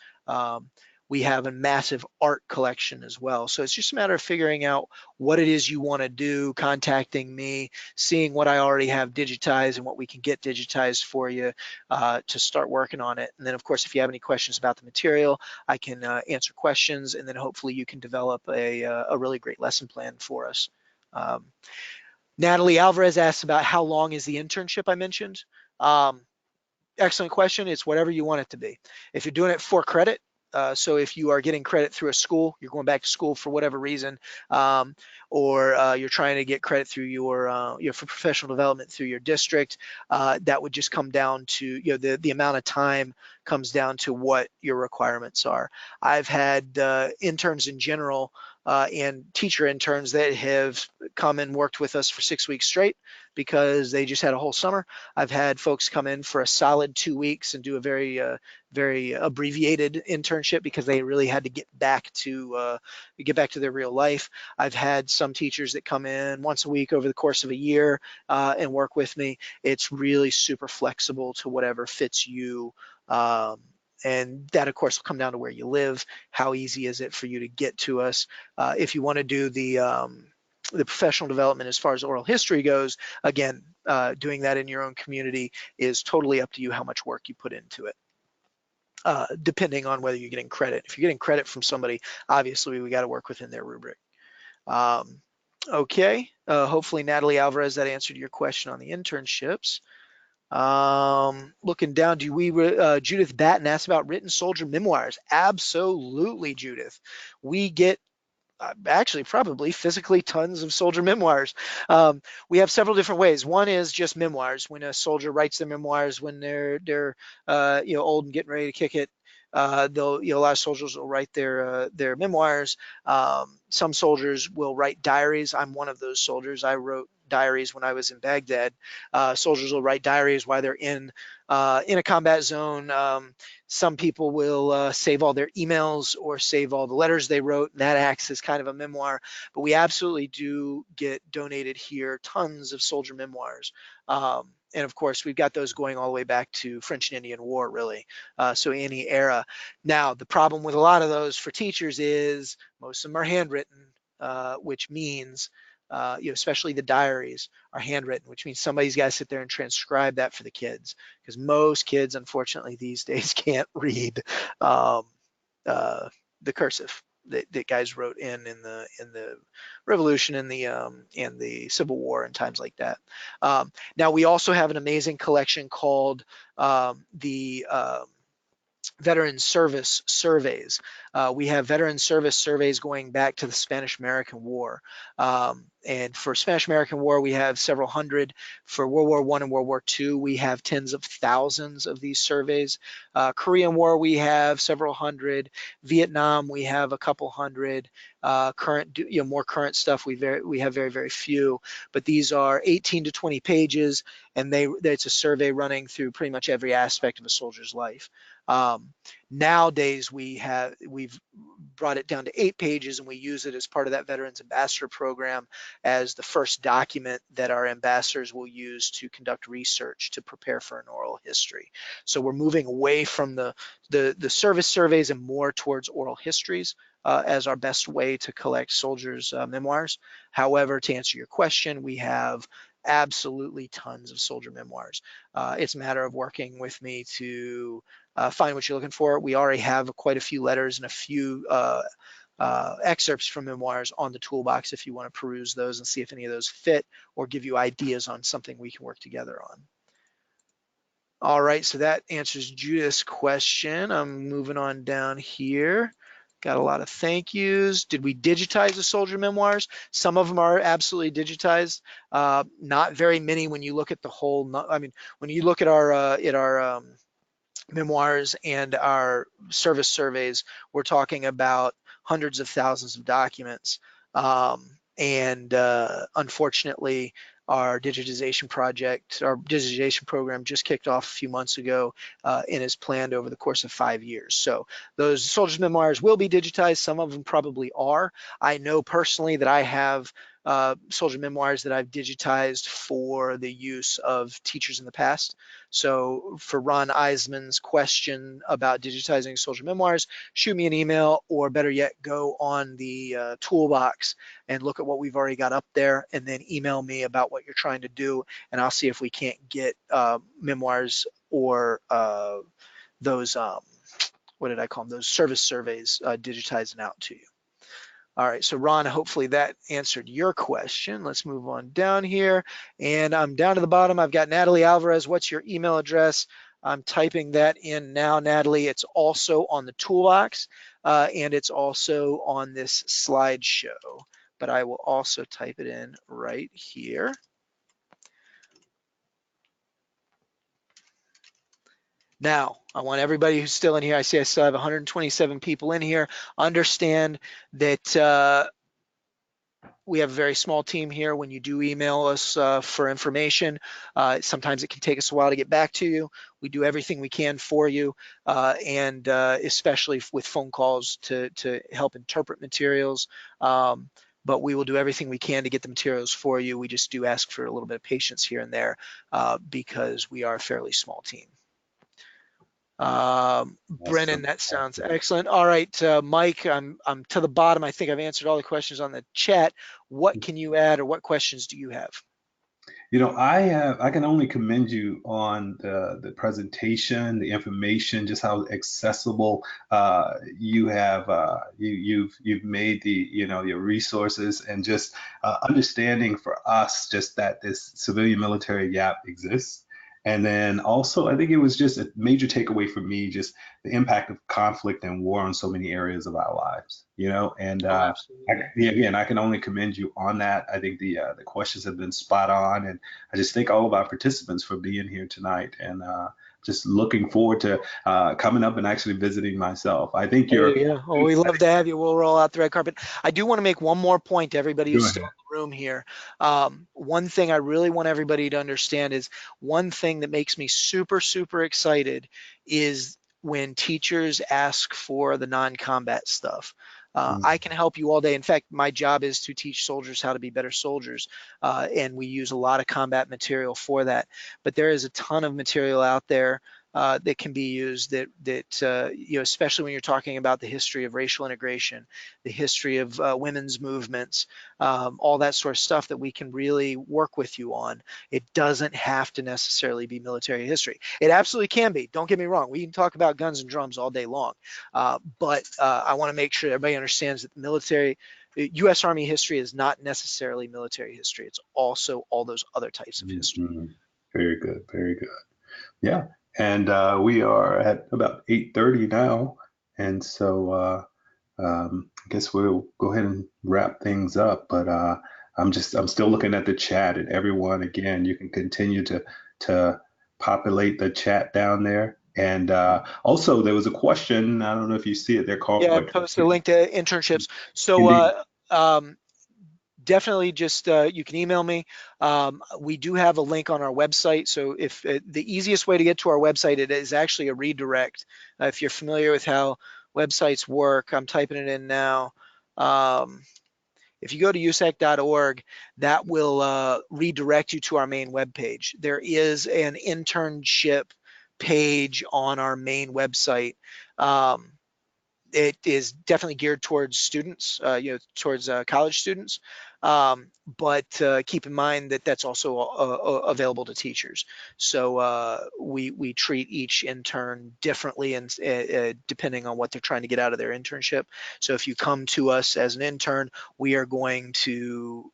We have a massive art collection as well. So it's just a matter of figuring out what it is you want to do, contacting me, seeing what I already have digitized and what we can get digitized for you to start working on it. And then, of course, if you have any questions about the material, I can answer questions, and then hopefully you can develop a really great lesson plan for us. Natalie Alvarez asks about how long is the internship I mentioned. Excellent question. It's whatever you want it to be. If you're doing it for credit, so if you are getting credit through a school, you're going back to school for whatever reason, or you're trying to get credit through your for professional development through your district, that would just come down to the amount of time comes down to what your requirements are. I've had interns in general and teacher interns that have come and worked with us for 6 weeks straight because they just had a whole summer. I've had folks come in for a solid 2 weeks and do a very abbreviated internship because they really had to get back to their real life. I've had some teachers that come in once a week over the course of a year and work with me. It's really super flexible to whatever fits you. And that, of course, will come down to where you live. How easy is it for you to get to us? If you want to do the the professional development as far as oral history goes, again, doing that in your own community is totally up to you how much work you put into it. Depending on whether you're getting credit. If you're getting credit from somebody, obviously we got to work within their rubric. Okay, hopefully Natalie Alvarez, that answered your question on the internships. Looking down, Judith Batten asked about written soldier memoirs. Absolutely, Judith. We get actually probably physically tons of soldier memoirs. We have several different ways. One is just memoirs. When a soldier writes their memoirs when they're old and getting ready to kick it, they'll a lot of soldiers will write their memoirs. Some soldiers will write diaries. I'm one of those soldiers. I wrote diaries when I was in Baghdad. Soldiers will write diaries while they're in a combat zone. Some people will save all their emails or save all the letters they wrote, and that acts as kind of a memoir. But we absolutely do get donated here tons of soldier memoirs. And of course, we've got those going all the way back to French and Indian War, really. So any era. Now, the problem with a lot of those for teachers is most of them are handwritten, which means especially the diaries are handwritten, which means somebody's got to sit there and transcribe that for the kids, because most kids, unfortunately, these days can't read the cursive that guys wrote in the Revolution and the Civil War and times like that. Now we also have an amazing collection called the veteran service surveys. We have veteran service surveys going back to the Spanish-American War. And for Spanish-American War, we have several hundred. For World War I and World War II, we have tens of thousands of these surveys. Korean War, we have several hundred. Vietnam, we have a couple hundred. Current, more current stuff, we have very, very few. But these are 18 to 20 pages, and it's a survey running through pretty much every aspect of a soldier's life. Nowadays we've brought it down to 8 pages, and we use it as part of that Veterans Ambassador program as the first document that our ambassadors will use to conduct research to prepare for an oral history. So we're moving away from the service surveys and more towards oral histories as our best way to collect soldiers' memoirs. However, to answer your question, we have absolutely tons of soldier memoirs. It's a matter of working with me to find what you're looking for. We already have quite a few letters and a few excerpts from memoirs on the toolbox if you want to peruse those and see if any of those fit or give you ideas on something we can work together on. All right, so that answers Judith's question. I'm moving on down here. Got a lot of thank yous. Did we digitize the soldier memoirs? Some of them are absolutely digitized. Not very many when you look at the whole. I mean, when you look at our memoirs and our service surveys, we're talking about hundreds of thousands of documents. Unfortunately, our digitization program just kicked off a few months ago and is planned over the course of 5 years. So those soldiers' memoirs will be digitized. Some of them probably are. I know personally that I have soldier memoirs that I've digitized for the use of teachers in the past. So for Ron Eisman's question about digitizing soldier memoirs, shoot me an email, or better yet, go on the toolbox and look at what we've already got up there, and then email me about what you're trying to do, and I'll see if we can't get memoirs or those, what did I call them, those service surveys digitized and out to you. All right, so Ron, hopefully that answered your question. Let's move on down here. And I'm down to the bottom. I've got Natalie Alvarez. What's your email address? I'm typing that in now, Natalie. It's also on the toolbox, and it's also on this slideshow. But I will also type it in right here. Now, I want everybody who's still in here, I see I still have 127 people in here, understand that we have a very small team here. When you do email us for information, sometimes it can take us a while to get back to you. We do everything we can for you, and especially with phone calls to help interpret materials. But we will do everything we can to get the materials for you. We just do ask for a little bit of patience here and there because we are a fairly small team. Brennan, Awesome. that sounds Awesome. excellent. All right, Mike, I'm to the bottom. I think I've answered all the questions on the chat. What can you add, or what questions do you have? I can only commend you on the presentation, the information, just how accessible you have you've made your resources, and just understanding for us just that this civilian military gap exists. And then also, I think it was just a major takeaway for me, just the impact of conflict and war on so many areas of our lives, and Oh, I, absolutely. yeah, again, I can only commend you on that. I think the questions have been spot on, and I just thank all of our participants for being here tonight, and just looking forward to coming up and actually visiting myself. I think There you're. you go. Oh, we love to have you. We'll roll out the red carpet. I do want to make one more point to everybody Go who's still ahead. in the room here. One thing I really want everybody to understand is one thing that makes me super, super excited is when teachers ask for the non-combat stuff. I can help you all day. In fact, my job is to teach soldiers how to be better soldiers, and we use a lot of combat material for that. But there is a ton of material out there that can be used especially when you're talking about the history of racial integration, the history of women's movements, all that sort of stuff that we can really work with you on. It doesn't have to necessarily be military history. It absolutely can be. Don't get me wrong. We can talk about guns and drums all day long, but I want to make sure everybody understands that U.S. Army history is not necessarily military history. It's also all those other types of history. Mhm. Very good. Very good. Yeah. And we are at about 8:30 now, and so I guess we'll go ahead and wrap things up. But I'm still looking at the chat, and everyone, again, you can continue to populate the chat down there. And also, there was a question. I don't know if you see it there, Carl, Yeah, but post a link to internships. So indeed. um, definitely just you can email me. We do have a link on our website. So if the easiest way to get to our website, it is actually a redirect. If you're familiar with how websites work, I'm typing it in now. Um, if you go to usac.org, that will redirect you to our main webpage. There is an internship page on our main website. It is definitely geared towards students, towards college students. But keep in mind that that's also available to teachers. So we treat each intern differently, and depending on what they're trying to get out of their internship. So if you come to us as an intern, we are going to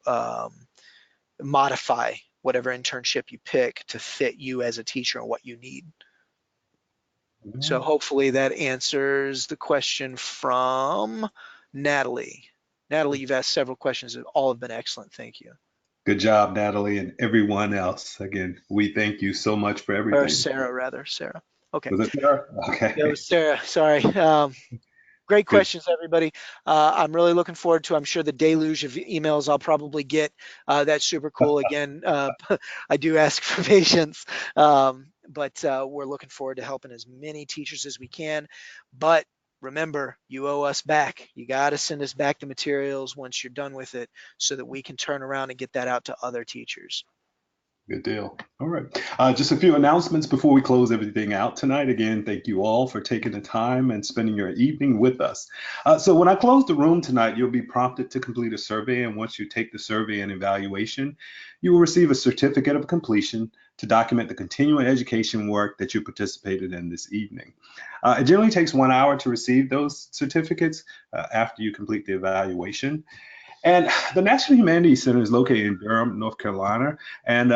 modify whatever internship you pick to fit you as a teacher and what you need. So hopefully that answers the question from Natalie. Natalie, you've asked several questions and all have been excellent. Thank you. Good job, Natalie, and everyone else. Again, we thank you so much for Or everything. Sarah, rather. Sarah. Okay. Was it there? Yeah, it Okay. was Sarah. Sorry. Great Good. questions, everybody. I'm really looking forward to, I'm sure, the deluge of emails I'll probably get. That's super cool. Again, I do ask for patience, but we're looking forward to helping as many teachers as we can. But remember, you owe us back. You got to send us back the materials once you're done with it so that we can turn around and get that out to other teachers. Good deal. All right. Just a few announcements before we close everything out tonight. Again, thank you all for taking the time and spending your evening with us. So, when I close the room tonight, you'll be prompted to complete a survey. And once you take the survey and evaluation, you will receive a certificate of completion to document the continuing education work that you participated in this evening. It generally takes 1 hour to receive those certificates after you complete the evaluation. And the National Humanities Center is located in Durham, North Carolina. And,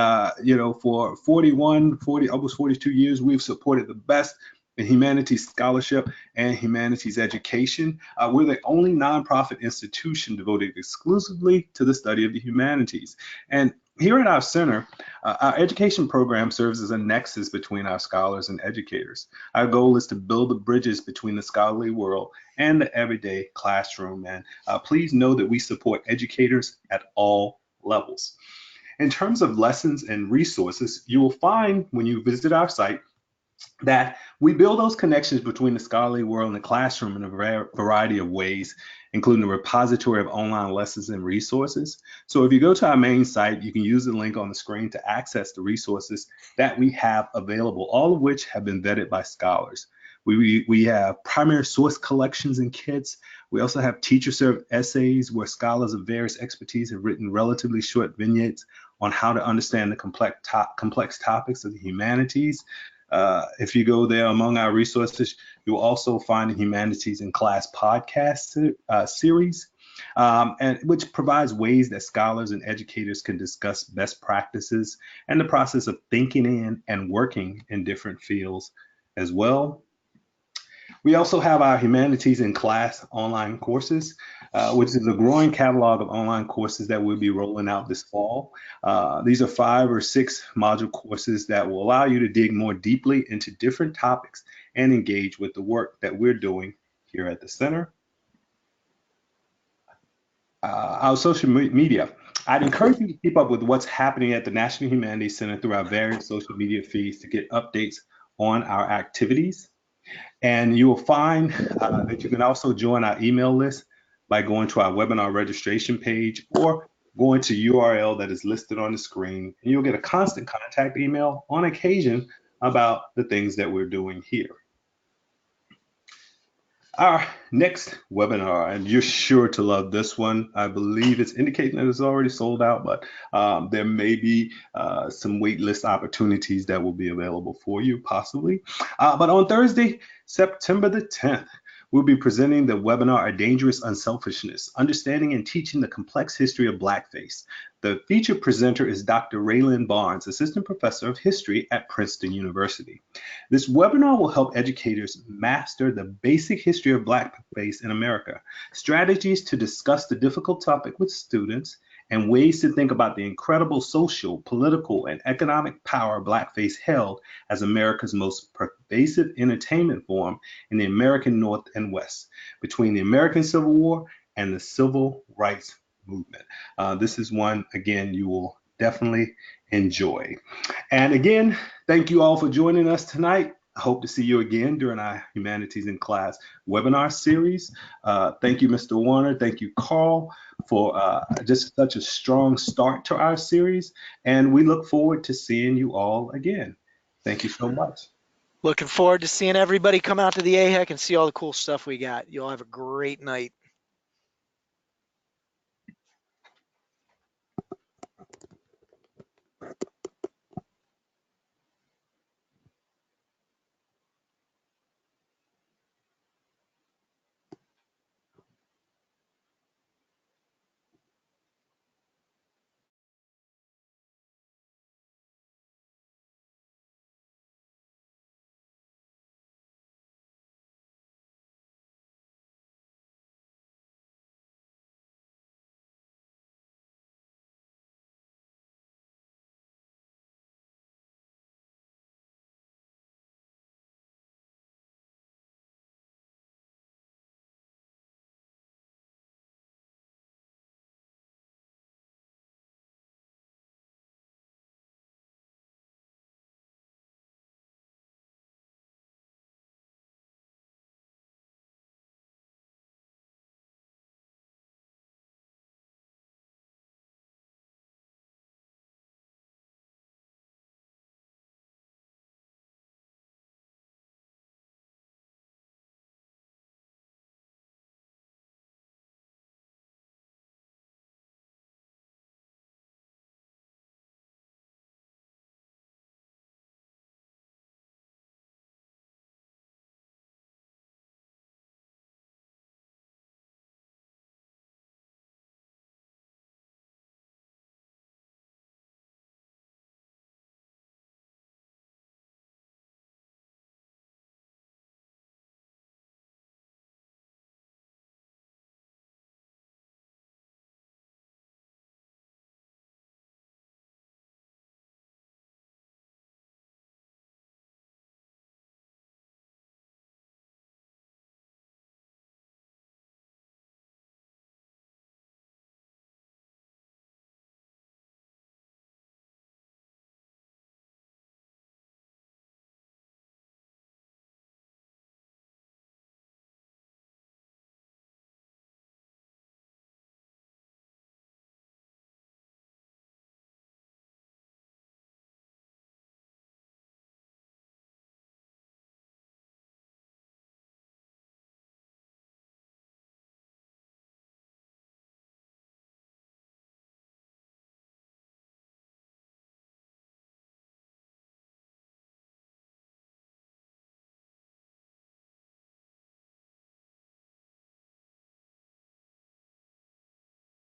for 40, almost 42 years, we've supported the best in humanities scholarship and humanities education. We're the only nonprofit institution devoted exclusively to the study of the humanities. And here at our center, our education program serves as a nexus between our scholars and educators. Our goal is to build the bridges between the scholarly world and the everyday classroom. And please know that we support educators at all levels. In terms of lessons and resources, you will find when you visit our site that we build those connections between the scholarly world and the classroom in a variety of ways, including a repository of online lessons and resources. So if you go to our main site, you can use the link on the screen to access the resources that we have available, all of which have been vetted by scholars. We have primary source collections and kits. We also have teacher-served essays where scholars of various expertise have written relatively short vignettes on how to understand the complex topics of the humanities. If you go there among our resources, you'll also find the Humanities in Class podcast series, and which provides ways that scholars and educators can discuss best practices and the process of thinking in and working in different fields as well. We also have our Humanities in Class online courses, which is a growing catalog of online courses that we'll be rolling out this fall. These are 5 or 6 module courses that will allow you to dig more deeply into different topics and engage with the work that we're doing here at the center. Our social media. I'd encourage you to keep up with what's happening at the National Humanities Center through our various social media feeds to get updates on our activities. And you will find that you can also join our email list by going to our webinar registration page or going to URL that is listed on the screen. And you'll get a constant contact email on occasion about the things that we're doing here. Our next webinar, and you're sure to love this one. I believe it's indicating that it's already sold out, but there may be some wait list opportunities that will be available for you, possibly. But on Thursday, September the 10th, we'll be presenting the webinar, A Dangerous Unselfishness, Understanding and Teaching the Complex History of Blackface. The featured presenter is Dr. Raylan Barnes, Assistant Professor of History at Princeton University. This webinar will help educators master the basic history of Blackface in America, strategies to discuss the difficult topic with students, and ways to think about the incredible social, political, and economic power Blackface held as America's most pervasive entertainment form in the American North and West, between the American Civil War and the Civil Rights Movement. This is one, again, you will definitely enjoy. And again, thank you all for joining us tonight. I hope to see you again during our Humanities in Class webinar series. Thank you, Mr. Warner. Thank you, Karl, for just such a strong start to our series. And we look forward to seeing you all again. Thank you so much. Looking forward to seeing everybody come out to the AHEC and see all the cool stuff we got. You all have a great night.